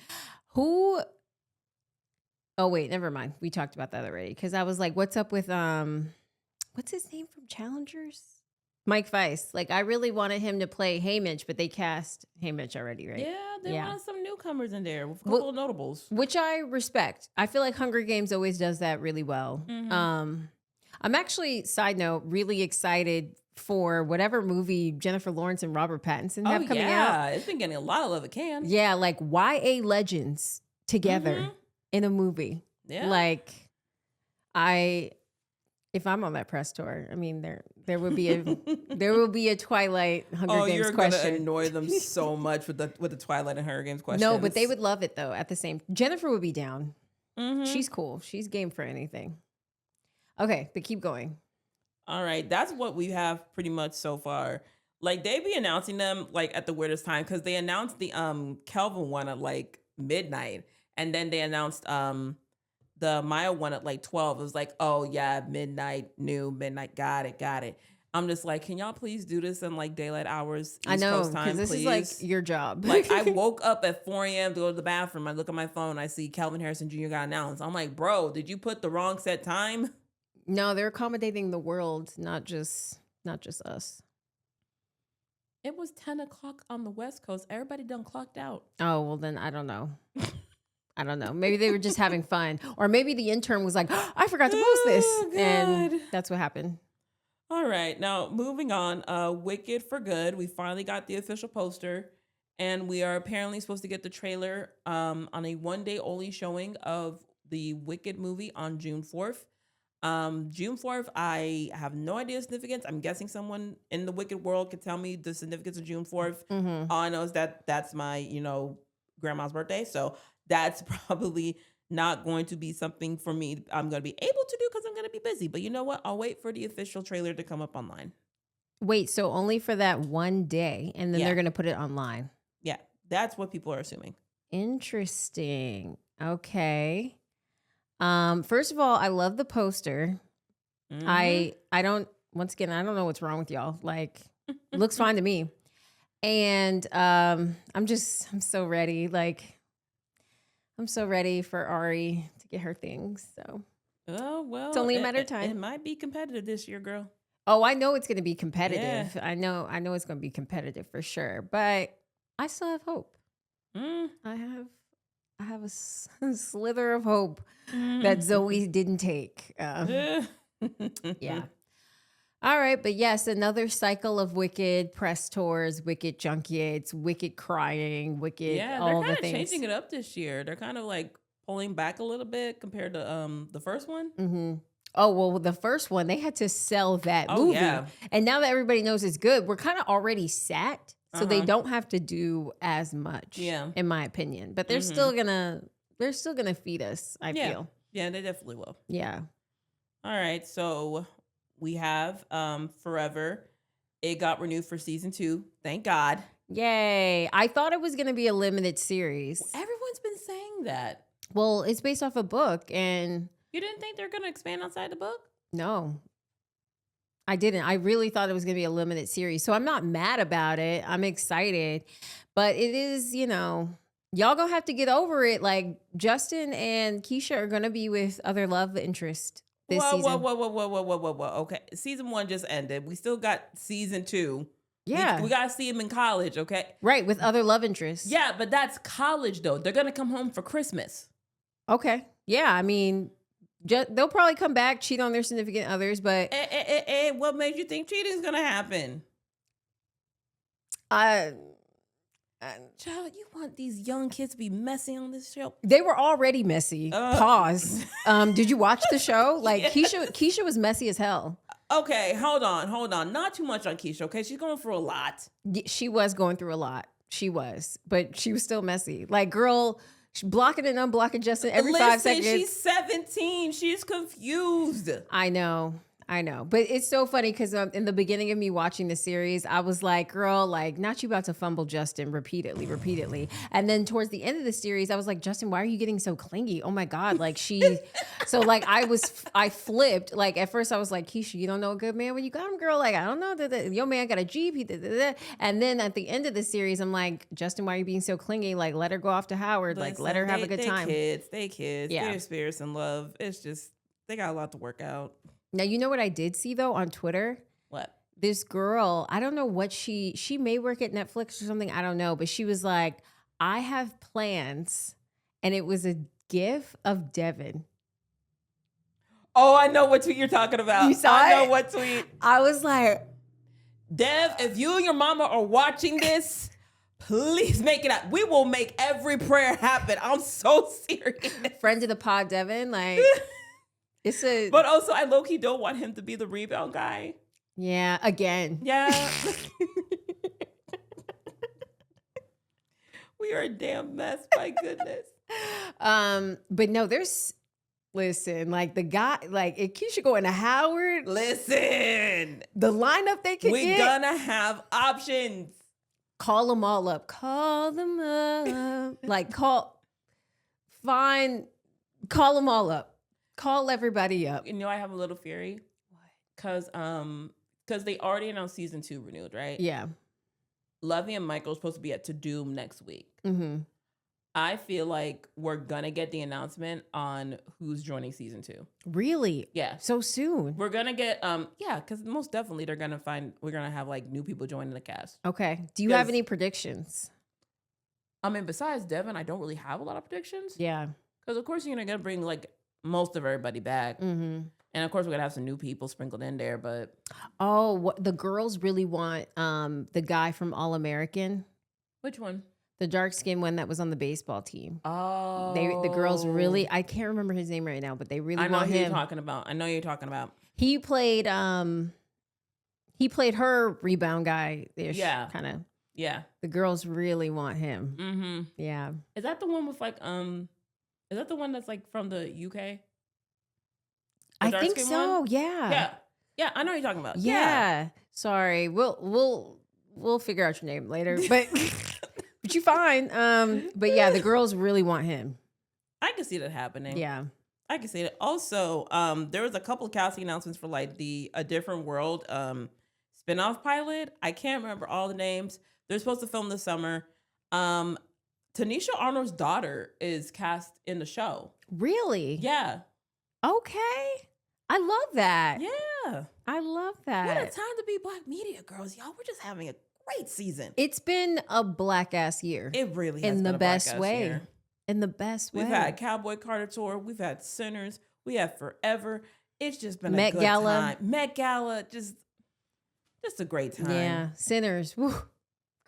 Who? Oh wait, never mind. We talked about that already. Because I was like, what's up with what's his name from Challengers? Mike Weiss. Like, I really wanted him to play Haymitch, but they cast Haymitch already, right? Yeah, they Yeah. want some newcomers in there with a couple of notables. Which I respect. I feel like Hunger Games always does that really well. I'm actually, side note, really excited for whatever movie Jennifer Lawrence and Robert Pattinson have coming out. Yeah, it's been getting a lot of love. It can. Yeah, like YA legends together in a movie. Yeah. Like, if I'm on that press tour, I mean, there will be a Twilight Hunger Games you're question. gonna annoy them so much with the Twilight and Hunger Games question. No, but they would love it though. At the same, Jennifer would be down. She's cool. She's game for anything. Okay, but keep going. All right, that's what we have pretty much so far. Like, they be announcing them like at the weirdest time, because they announced the Kelvin one at like midnight, and then they announced the Maya one at like 12. It was like, oh yeah, midnight, got it. I'm just like, can y'all please do this in like daylight hours, East I know, Coast time, because this please? is like your job. Like, I woke up at 4 a.m. to go to the bathroom. I look at my phone. I see Kelvin Harrison Jr. got announced. I'm like, bro, did you put the wrong set time? No, they're accommodating the world, not just us. It was 10 o'clock on the West Coast. Everybody done clocked out. Oh, well then I don't know. I don't know. Maybe they were just having fun. Or maybe the intern was like, oh, I forgot to post this. Oh, and that's what happened. All right. Now, moving on. Wicked for Good. We finally got the official poster. And we are apparently supposed to get the trailer on a one-day only showing of the Wicked movie on June 4th. June 4th, I have no idea the significance. I'm guessing someone in the Wicked world could tell me the significance of June 4th. All I know is that that's my, grandma's birthday. So that's probably not going to be something for me I'm going to be able to do because I'm going to be busy. But you know what? I'll wait for the official trailer to come up online. Wait, so only for that one day, and then they're going to put it online? Yeah, that's what people are assuming. Interesting. Okay. First of all, I love the poster. I don't, once again, I don't know what's wrong with y'all. Like, it looks fine to me. And I'm so ready. Like, I'm so ready for Ari to get her things. So, oh, well, it's only a matter of time. It might be competitive this year, girl. Oh, I know it's going to be competitive. Yeah. I know it's going to be competitive for sure. But I still have hope. I have a slither of hope that Zoe didn't take. Yeah. All right, but yes, another cycle of Wicked press tours, Wicked junkets, Wicked crying, Wicked Yeah, they're all the kind of things. changing it up this year. They're kind of like pulling back a little bit compared to the first one. Hmm. Oh, well, the first one, they had to sell that Oh movie. yeah. And now that everybody knows it's good, we're kind of already set. So they Uh-huh. don't have to do as much, Yeah. in my opinion. But they're still gonna feed us, I Yeah. feel. Yeah, they definitely will. Yeah. All right, so we have Forever. It got renewed for season 2. Thank God. Yay. I thought it was gonna be a limited series. Everyone's been saying that. Well, it's based off a book, and You didn't think they're gonna expand outside the book? no, I didn't. I really thought it was going to be a limited series. So I'm not mad about it. I'm excited. But it is, y'all going to have to get over it. Like Justin and Keisha are going to be with other love interest this Whoa, season. whoa. Okay, season 1 just ended. We still got season 2. Yeah. We gotta see him in college, okay? Right, with other love interests. Yeah, but that's college though. They're gonna come home for Christmas. Okay. Yeah, I mean, they'll probably come back, cheat on their significant others, but What made you think cheating's gonna happen? Child, you want these young kids to be messy on this show? they were already messy. Pause. Did you watch the show? Like Keisha was messy as hell. Okay, hold on. Not too much on Keisha, okay? She's going through a lot. She was going through a lot. She was, but she was still messy. Like, girl, blocking and unblocking Justin every 5 seconds. She's 17. She's confused. I know. But it's so funny because in the beginning of me watching the series, I was like, girl, like, not you about to fumble Justin repeatedly. And then towards the end of the series, I was like, Justin, why are you getting so clingy? Oh my God. Like so like I flipped. Like at first I was like, Keisha, you don't know a good man when you got him, girl. Like, I don't know. Your man got a Jeep. And then at the end of the series, I'm like, Justin, why are you being so clingy? Like, let her go off to Howard. Listen, like, let her have a good time. They kids. Yeah. They're experiencing love. It's just, they got a lot to work out. Now, you know what I did see though on Twitter? What? This girl, I don't know what she may work at Netflix or something. I don't know. But she was like, I have plans. And it was a gif of Devin. Oh, I know what tweet you're talking about. You saw I know it? what tweet. I was like, Dev, if you and your mama are watching this, please make it up. We will make every prayer happen. I'm so serious. friend of the pod, Devin. Like, it's a. But also, I low-key don't want him to be the rebound guy. Yeah, again. Yeah. We are a damn mess. My goodness. But no, listen, like the guy, like if Keisha going to Howard, Listen. the lineup they could We're get. gonna have options. Call them all up. Call them up. Like call them all up. Call everybody up. You know, I have a little theory. What? Because they already announced season 2 renewed, right? Yeah. Lovey and Michael are supposed to be at To Doom next week. Mm-hmm. I feel like we're gonna get the announcement on who's joining season 2. Really? Yeah. So soon? We're gonna get because most definitely we're gonna have like new people joining the cast. Okay. Do you have any predictions? I mean, besides Devin, I don't really have a lot of predictions. Yeah. Because of course you're gonna bring like most of everybody back. Mm-hmm. And of course we're gonna have some new people sprinkled in there, but The girls really want the guy from All American, which one? the dark skinned one that was on the baseball team. Oh, The girls really, I can't remember his name right now, but they really want him. You're talking about. I know you're talking about. He played her rebound guy ish. Yeah. Kind of. Yeah. The girls really want him. Mm-hmm. Yeah. Is that the one with like is that the one that's like from the UK? I think so. One? Yeah. Yeah, I know what you're talking about. Yeah. Sorry. We'll figure out your name later. But but you fine. But yeah, the girls really want him. I can see that happening. Yeah. I can see it. Also, there was a couple of casting announcements for like the A Different World spinoff pilot. I can't remember all the names. They're supposed to film this summer. Tanisha Arnold's daughter is cast in the show. Really? Yeah. Okay. I love that. Yeah. I love that. What a time to be Black media, girls. Y'all, we're just having a great season. It's been a black ass year. It really has in been the a best black-ass way. year. In the best way. We've had Cowboy Carter Tour. We've had Sinners. We have Forever. It's just been Met a good Gala. time. Met Gala. Just Just a great time. Yeah, Sinners. Woo,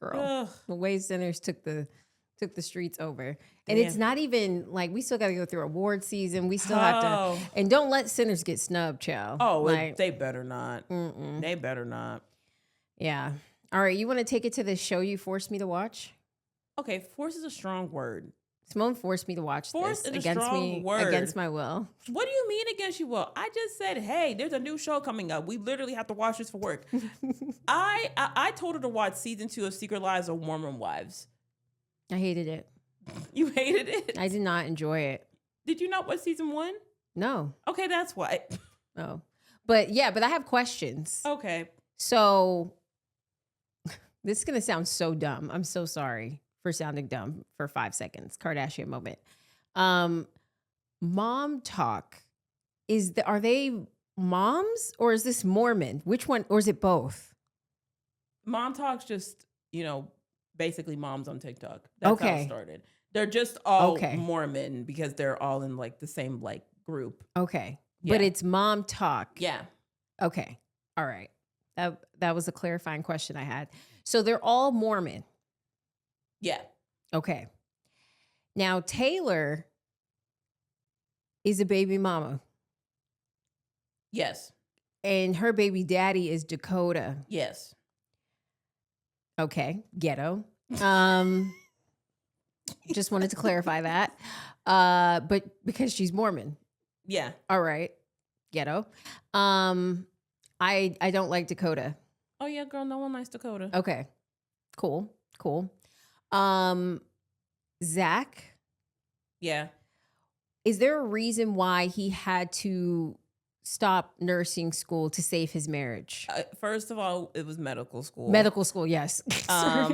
girl. Ugh. The way Sinners took the streets over. And it's Damn. not even like we still got to go through award season. We still have to, Oh. and don't let Sinners get snubbed, child. Oh, like, they better not. They better not. yeah. All right, you want to take it to the show you forced me to watch? Okay, force is a strong word. Simone forced me to watch Force this is a strong word. against my will. What do you mean against your will? I just said, hey, there's a new show coming up. We literally have to watch this for work. I told her to watch season 2 of Secret Lives of Mormon Wives. I hated it. You hated it? I did not enjoy it. Did you not watch season 1? No. Okay, that's why. Oh. But yeah, but I have questions. Okay. So this is going to sound so dumb. I'm so sorry for sounding dumb for 5 seconds. Kardashian moment. Mom talk. Are they moms or is this Mormon? Which one? Or is it both? Mom Talk's just, basically moms on TikTok. That's how it started. They're just all Mormon because they're all in like the same like group. Okay. Yeah. But it's Mom Talk. Yeah. Okay. All right. That was a clarifying question I had. So they're all Mormon. Yeah. Okay. Now Taylor is a baby mama. Yes. And her baby daddy is Dakota. Yes. Okay. Ghetto. Just wanted to clarify that. But because she's Mormon. Yeah. All right. Ghetto. I don't like Dakota. Oh yeah, girl, no one likes Dakota. Okay. Cool. Zach. Yeah. Is there a reason why he had to stop nursing school to save his marriage? First of all, it was medical school. Medical school, yes. I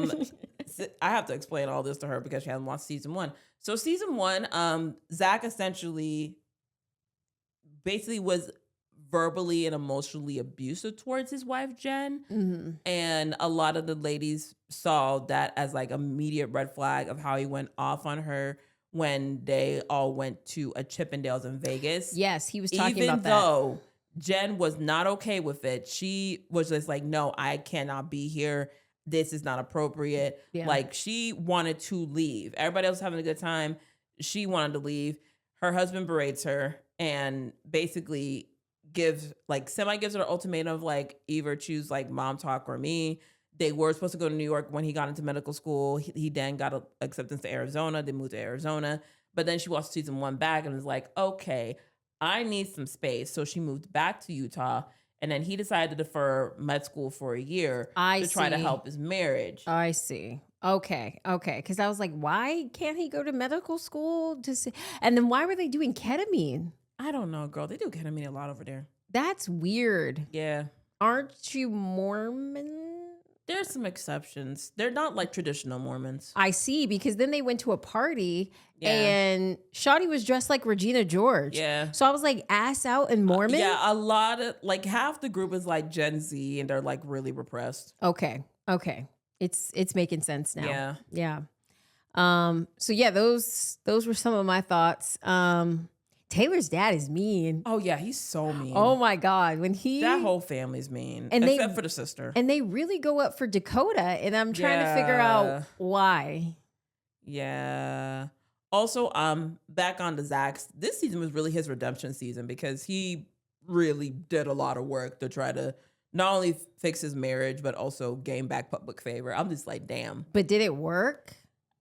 have to explain all this to her because she hasn't watched season 1. So season 1, Zach essentially basically was verbally and emotionally abusive towards his wife, Jen. Mm-hmm. And a lot of the ladies saw that as like a immediate red flag of how he went off on her when they all went to a Chippendales in Vegas. Yes, he was talking Even about that. though Jen was not okay with it, she was just like, no, I cannot be here. This is not appropriate. Yeah. Like she wanted to leave. Everybody else was having a good time. She wanted to leave. Her husband berates her and basically gives her an ultimatum of like either choose like Mom Talk or me. They were supposed to go to New York when he got into medical school. He then got acceptance to Arizona. They moved to Arizona. But then she watched season 1 back and was like, okay, I need some space. So she moved back to Utah. And then he decided to defer med school for a year to try to help his marriage. I see. Okay. Because I was like, why can't he go to medical school? And then why were they doing ketamine? I don't know, girl. They do ketamine a lot over there. That's weird. Yeah. Aren't you Mormon? There's some exceptions. They're not like traditional Mormons. I see, because then they went to a party and Shawty was dressed like Regina George. Yeah. So I was like, ass out and Mormon? Yeah, a lot of, like half the group is like Gen Z and they're like really repressed. Okay. It's making sense now. Yeah. So yeah, those were some of my thoughts. Taylor's dad is mean. Oh yeah, he's so mean. Oh my God. That whole family's mean. And except for the sister. And they really go up for Dakota, and I'm trying to figure out why. Yeah. Also, back on to Zach's. This season was really his redemption season because he really did a lot of work to try to not only fix his marriage, but also gain back public favor. I'm just like, damn. But did it work?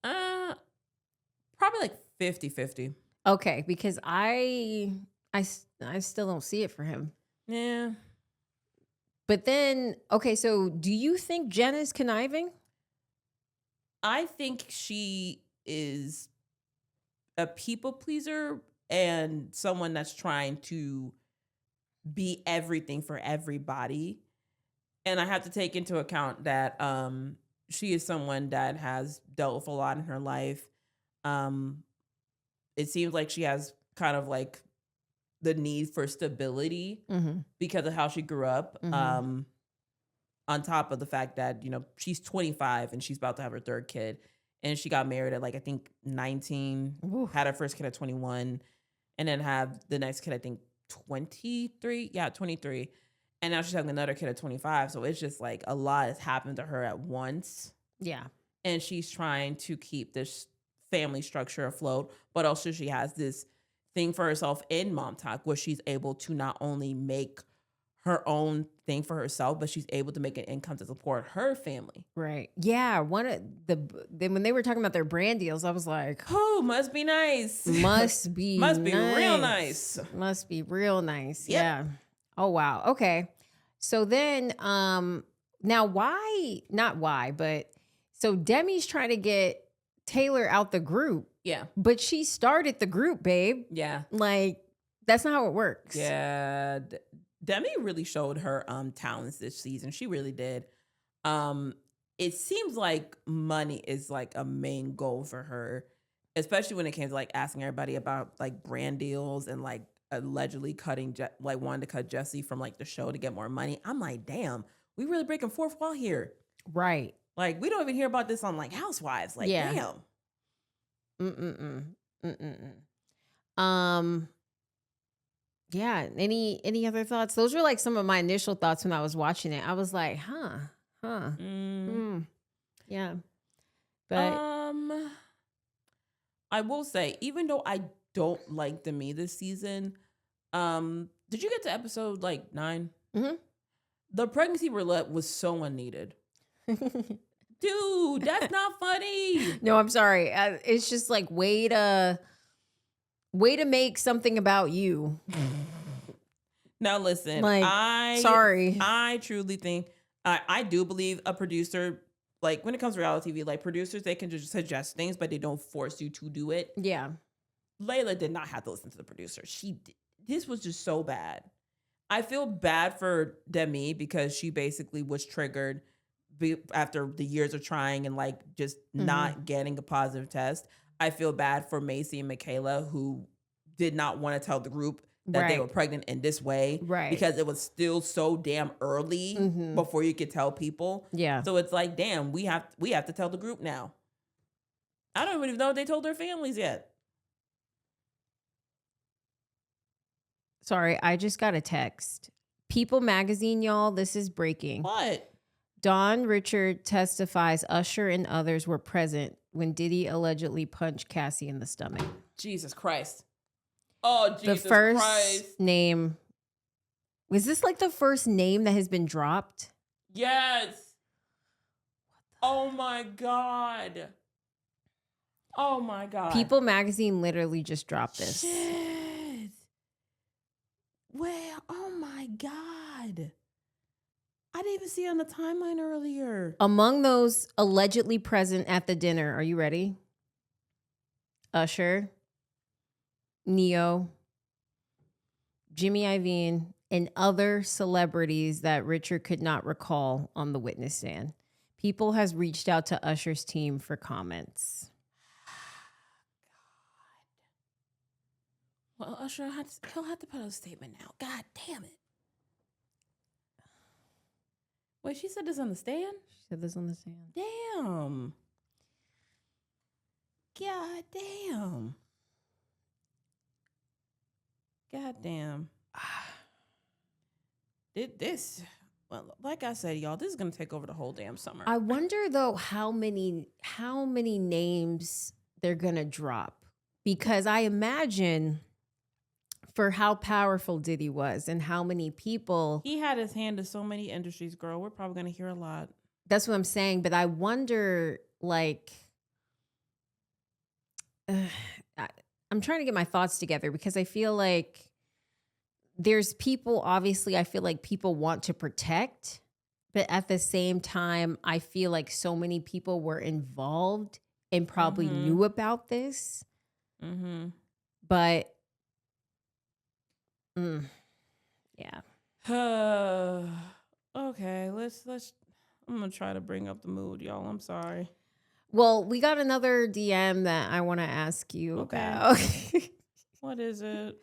Probably like 50-50. Okay, because I still don't see it for him. Yeah. But then, okay, so do you think Jen is conniving? I think she is a people pleaser and someone that's trying to be everything for everybody. And I have to take into account that she is someone that has dealt with a lot in her life. It seems like she has kind of like the need for stability because of how she grew up. On top of the fact that, she's 25 and she's about to have her 3rd kid. And she got married at like, I think 19, had her first kid at 21, and then have the next kid, I think 23. Yeah, 23. And now she's having another kid at 25. So it's just like a lot has happened to her at once. Yeah. And she's trying to keep this family structure afloat. But also she has this thing for herself in Mom Talk where she's able to not only make her own thing for herself, but she's able to make an income to support her family. Right. Yeah. One of when they were talking about their brand deals, I was like, oh, must be nice. Must be must be nice. real nice. Must be real nice. Yep. Yeah. Oh wow. Okay. So then now not why, but so Demi's trying to get Taylor out the group. Yeah. But she started the group, babe. Yeah. Like that's not how it works. Yeah. Demi really showed her talents this season. She really did. It seems like money is like a main goal for her, especially when it came to like asking everybody about like brand deals and like allegedly wanting to cut Jesse from like the show to get more money. I'm like, damn, we really breaking fourth wall here. Right. Like we don't even hear about this on like Housewives. Like, damn. Yeah. Any other thoughts? Those were like some of my initial thoughts when I was watching it. I was like, yeah. But I will say, even though I don't like Demi this season, did you get to episode like 9? Mm-hmm. The pregnancy roulette was so unneeded. Dude, that's not funny. No, I'm sorry. It's just like way to make something about you. Now listen, like, I truly think I do believe a producer, like when it comes to reality TV, like producers, they can just suggest things, but they don't force you to do it. Yeah. Layla did not have to listen to the producer. This was just so bad. I feel bad for Demi because she basically was triggered after the years of trying and like just not getting a positive test. I feel bad for Macy and Michaela who did not want to tell the group that they were pregnant in this way. Right. Because it was still so damn early before you could tell people. Yeah. So it's like, damn, we have to tell the group now. I don't even know if they told their families yet. Sorry, I just got a text. People Magazine, y'all, this is breaking. What? Dawn Richard testifies Usher and others were present when Diddy allegedly punched Cassie in the stomach. Jesus Christ. Oh, Jesus Christ. The first Christ. name. Was this like the first name that has been dropped? Yes. Oh my God. Oh my God. People Magazine literally just dropped this. Shit. Well, oh my God. I didn't even see it on the timeline earlier. Among those allegedly present at the dinner, are you ready? Usher, Neo, Jimmy Iovine, and other celebrities that Richard could not recall on the witness stand. People has reached out to Usher's team for comments. Well, Usher, he'll have to put out a statement now. God damn it. Wait, she said this on the stand? She said this on the stand. Damn. God damn. God damn. Well, like I said, y'all, this is going to take over the whole damn summer. I wonder, though, how many names they're going to drop. Because I imagine for how powerful Diddy was and how many people. He had his hand in so many industries, girl. We're probably going to hear a lot. That's what I'm saying. But I wonder, like, I'm trying to get my thoughts together because I feel like there's people, obviously, I feel like people want to protect. But at the same time, I feel like so many people were involved and probably knew about this. But yeah. Okay, let's I'm gonna try to bring up the mood, y'all. I'm sorry. Well, we got another DM that I want to ask you about. What is it?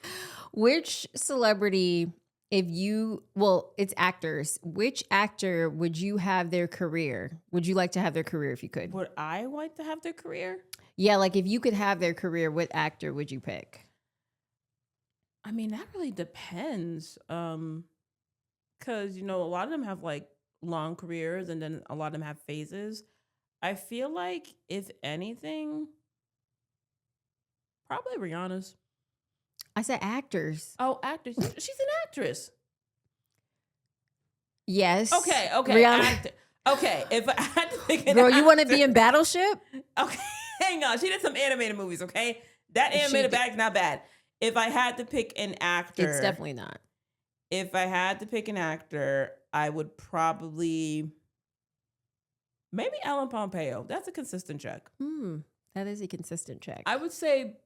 Which celebrity, it's actors. Which actor would you have their career? Would you like to have their career if you could? Would I like to have their career? Yeah, like if you could have their career, what actor would you pick? I mean, that really depends. because a lot of them have like long careers, and then a lot of them have phases. I feel like if anything, probably Rihanna's. I said actors. Oh, actors. She's an actress. Yes. Okay. Rihanna. Okay, if I had to pick an Girl, you want to actor- be in Battleship? Okay, hang on. She did some animated movies, okay? That animated bag's not bad. If I had to pick an actor... It's definitely not. If I had to pick an actor, I would probably... Maybe Ellen Pompeo. That's a consistent check. That is a consistent check. I would say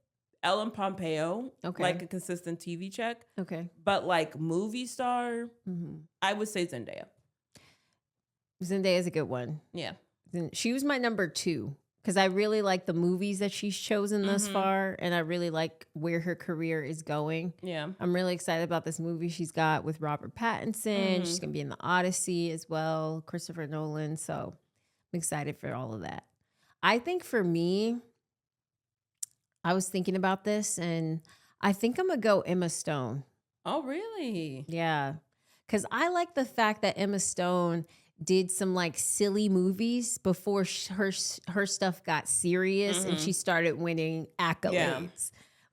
Ellen Pompeo, Okay. like a consistent TV check. Okay. But like movie star, I would say Zendaya. Zendaya is a good one. Yeah. She was my number 2 because I really like the movies that she's chosen thus far, and I really like where her career is going. Yeah. I'm really excited about this movie she's got with Robert Pattinson. She's going to be in the Odyssey as well, Christopher Nolan. So I'm excited for all of that. I think for me, I was thinking about this, and I think I'm going to go Emma Stone. Oh, really? Yeah. Because I like the fact that Emma Stone did some like silly movies before her stuff got serious and she started winning accolades. Yeah.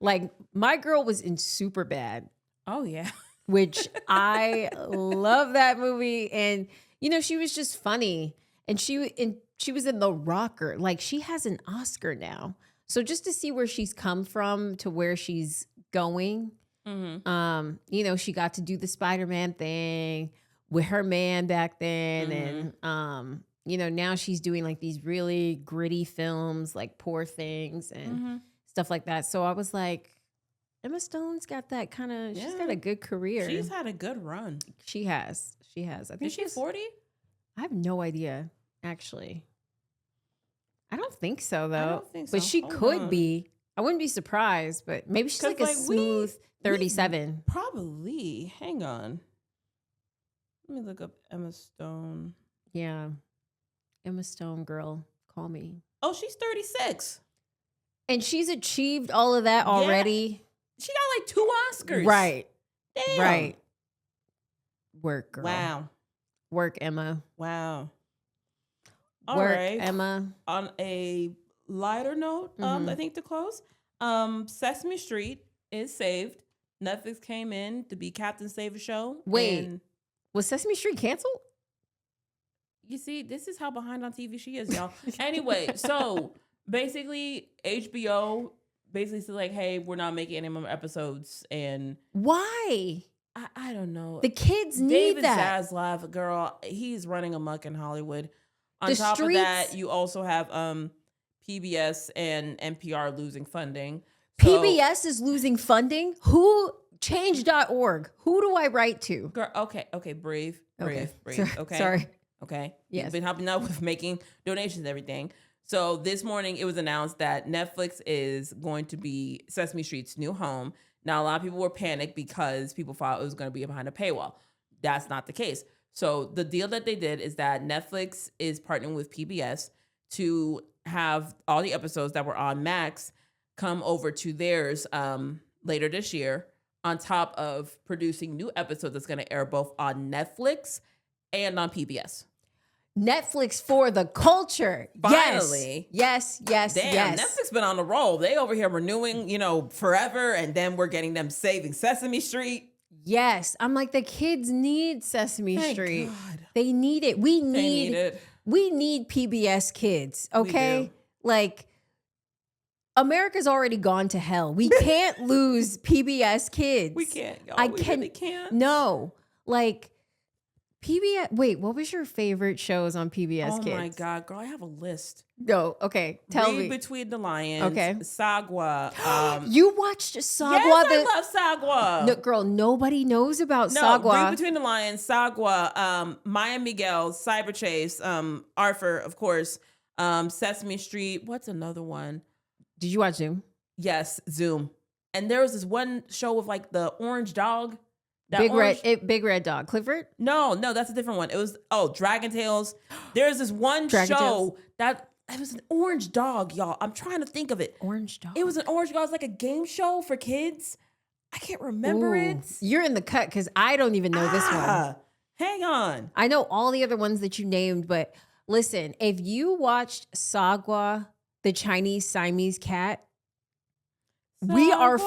Like my girl was in Superbad. Oh, yeah. Which I love that movie. And, she was just funny. And she was in The Rocker. Like she has an Oscar now. So just to see where she's come from to where she's going, she got to do the Spider-Man thing with her man back then. And, now she's doing like these really gritty films like Poor Things and stuff like that. So I was like, Emma Stone's got that kind of, she's got a good career. She's had a good run. She has. I think Is she 40? I have no idea, actually. I don't think so, though. I don't think so. But she Hold could on. be. I wouldn't be surprised, but maybe she's like a smooth 37. Probably. Hang on. Let me look up Emma Stone. Yeah. Emma Stone, girl, call me. Oh, she's 36. And she's achieved all of that already. She got like 2 Oscars. Right. Damn. Right. Work, girl. Wow. Work, Emma. Wow. All Work, right. Emma. On a lighter note, I think to close, Sesame Street is saved. Netflix came in to be Captain Save a Show. Wait. And Was Sesame Street canceled? you see, this is how behind on TV she is, y'all. Anyway, so basically HBO basically said like, hey, we're not making any more episodes. And Why? I don't know. The kids need David that. Zaslav, girl, he's running amok in Hollywood. On The top streets- of that, you also have PBS and NPR losing funding. So, PBS is losing funding. Who? Change.org. Who do I write to? Girl, okay, breathe. Okay. Okay. Sorry. Okay. Yes. You've been helping out with making donations and everything. So this morning it was announced that Netflix is going to be Sesame Street's new home. Now, a lot of people were panicked because people thought it was going to be behind a paywall. That's not the case. So the deal that they did is that Netflix is partnering with PBS to have all the episodes that were on Max come over to theirs later this year, on top of producing new episodes that's going to air both on Netflix and on PBS. Netflix for the culture. Finally. Yes. Damn, yes. Netflix been on the roll. They over here renewing, forever, and then we're getting them saving Sesame Street. Yes. I'm like, the kids need Sesame Thank Street. God. They need it. They need it. We need PBS kids. Okay. do. Like, America's already gone to hell. We can't lose PBS kids. We can't. Y'all. I We can. really can't. No. Like, PBS. Wait, what was your favorite shows on PBS Oh kids? my God, girl, I have a list. No. Okay. Tell Read me. Between the Lions. Okay. Sagwa. You watched Sagwa? Yes, I love Sagwa. No, girl, nobody knows about No, Sagwa. Read Between the Lions, Sagwa, Maya Miguel, Cyber Chase, Arthur, of course, Sesame Street. What's another one? Did you watch Zoom? Yes, Zoom. And there was this one show with like the orange dog. That Big Red Dog. Clifford? No, that's a different one. It was Dragon Tales. There's this one Dragon show Tales? that it was an orange dog, y'all. I'm trying to think of it. Orange Dog. It was an orange dog. It was like a game show for kids. I can't remember Ooh, it. You're in the cut because I don't even know this one. Hang on. I know all the other ones that you named, but listen, if you watched Sagwa, the Chinese Siamese cat, we are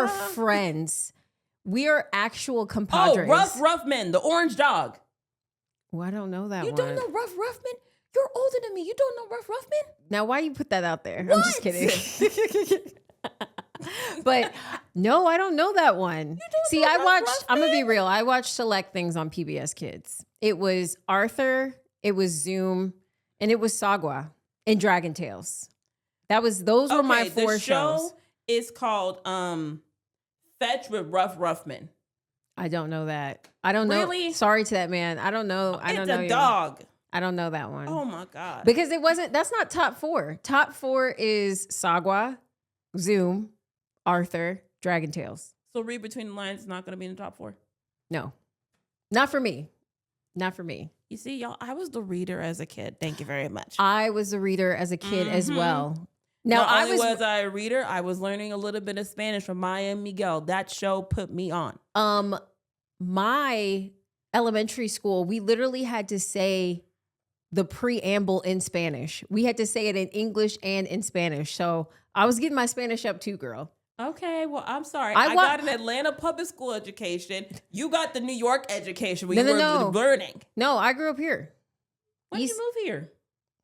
friends. We are actual compadres. Rough Men, the orange dog. Well, I don't know that You one. don't know Rough Men? You're older than me. You don't know Rough Men? Now, why you put that out there? What? I'm just kidding. But no, I don't know that one. See, I watched, I'm going to be real. I watched select things on PBS Kids. It was Arthur, it was Zoom, and it was Sagwa and Dragon Tales. Those were my 4 the shows. show is called Fetch with Rough Men. I don't know that. I don't know. Really? Sorry to that man. I don't know. I don't know. It's a dog. I don't know that one. Oh my God. Because that's not top 4. Top 4 is Sagwa, Zoom, Arthur, Dragon Tales. So Read Between the Lines is not going to be in the top 4? No. Not for me. Not for me. You see, y'all, I was the reader as a kid. Thank you very much. I was a reader as a kid as well. Now, Not only was I a reader, I was learning a little bit of Spanish from Maya and Miguel. That show put me on. My elementary school, we literally had to say the preamble in Spanish. We had to say it in English and in Spanish. So I was getting my Spanish up too, girl. Okay, well, I'm sorry. I got an Atlanta public school education. You got the New York education where you were learning. No, I grew up here. When did you move here?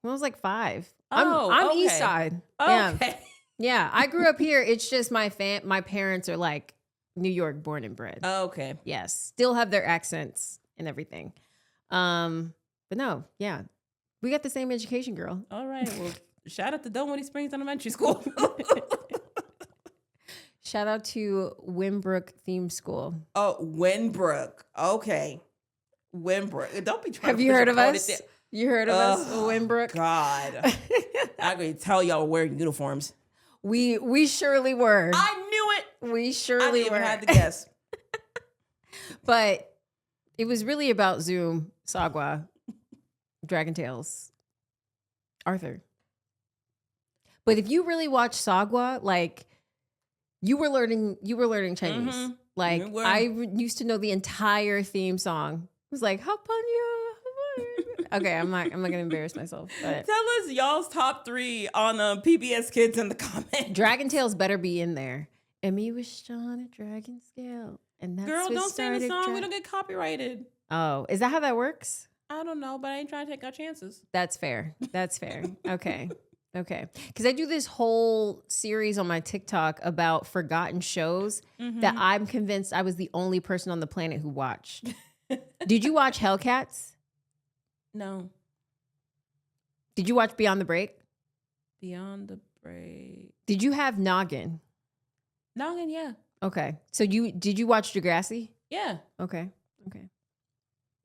When I was like 5. Oh, I'm okay. East Side. Okay. Yeah, I grew up here. It's just my parents are like New York born and bred. Okay. Yes, still have their accents and everything. But no, yeah, we got the same education, girl. All right. Well, shout out to Dunwoody Springs Elementary School. Shout out to Winbrook Theme School. Oh, Winbrook. Okay. Winbrook. Don't be trying Have to you heard of us? You heard of us, Winbrook? God. I'm going to tell y'all wearing uniforms. We surely were. I knew it. We surely I didn't were. even have to guess. But it was really about Zoom, Sagwa, Dragon Tales, Arthur. But if you really watch Sagwa, like you were learning Chinese. Mm-hmm. Like I used to know the entire theme song. It was like Hapanyo. Okay, I'm not gonna embarrass myself. But tell us y'all's top 3 on PBS Kids in the comments. Dragon Tales better be in there. Emmy was on a dragon scale, and that's girl, what don't sing the song. We don't don't get copyrighted. Oh, is that how that works? I don't know, but I ain't trying to take our chances. That's fair. That's fair. Okay. Okay. Because I do this whole series on my TikTok about forgotten shows that I'm convinced I was the only person on the planet who watched. Did you watch Hellcats? No. Did you watch Beyond the Break? Beyond the Break. Did you have Noggin? Noggin, yeah. Okay. So did you watch Degrassi? Yeah. Okay. Okay.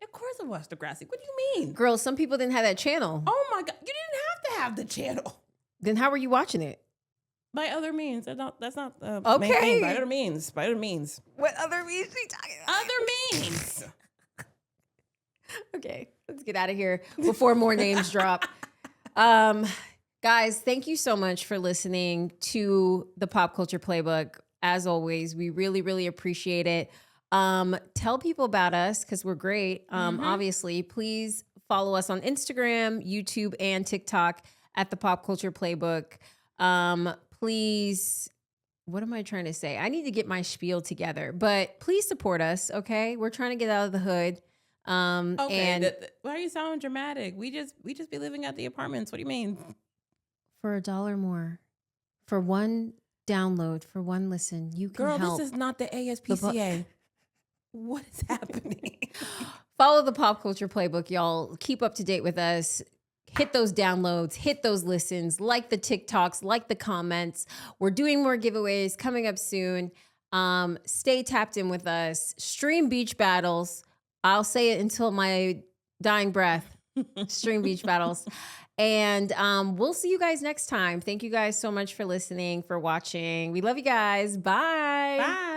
Of course I watched Degrassi. What do you mean? Girl, some people didn't have that channel. Oh my God. You didn't have to have the channel. Then how were you watching it? By other means. That's not the okay. main thing. By other means. By other means. What other means are you talking about? Other means. Okay, let's get out of here before more names drop. Guys, thank you so much for listening to the Pop Culture Playbook. As always, we really, really appreciate it. Tell people about us because we're great. Obviously, please follow us on Instagram, YouTube, and TikTok at the Pop Culture Playbook. Please, what am I trying to say? I need to get my spiel together, but please support us, okay? We're trying to get out of the hood. Okay, and why are you sounding dramatic? We just be living at the apartments. What do you mean? For $1 more, for one download, for one listen, you can help. Girl, this is not the ASPCA. What is happening? Follow the Pop Culture Playbook, y'all. Keep up to date with us. Hit those downloads, hit those listens, like the TikToks, like the comments. We're doing more giveaways coming up soon. Stay tapped in with us. Stream beach battles. I'll say it until my dying breath. Stream beach battles. And we'll see you guys next time. Thank you guys so much for listening, for watching. We love you guys. Bye. Bye.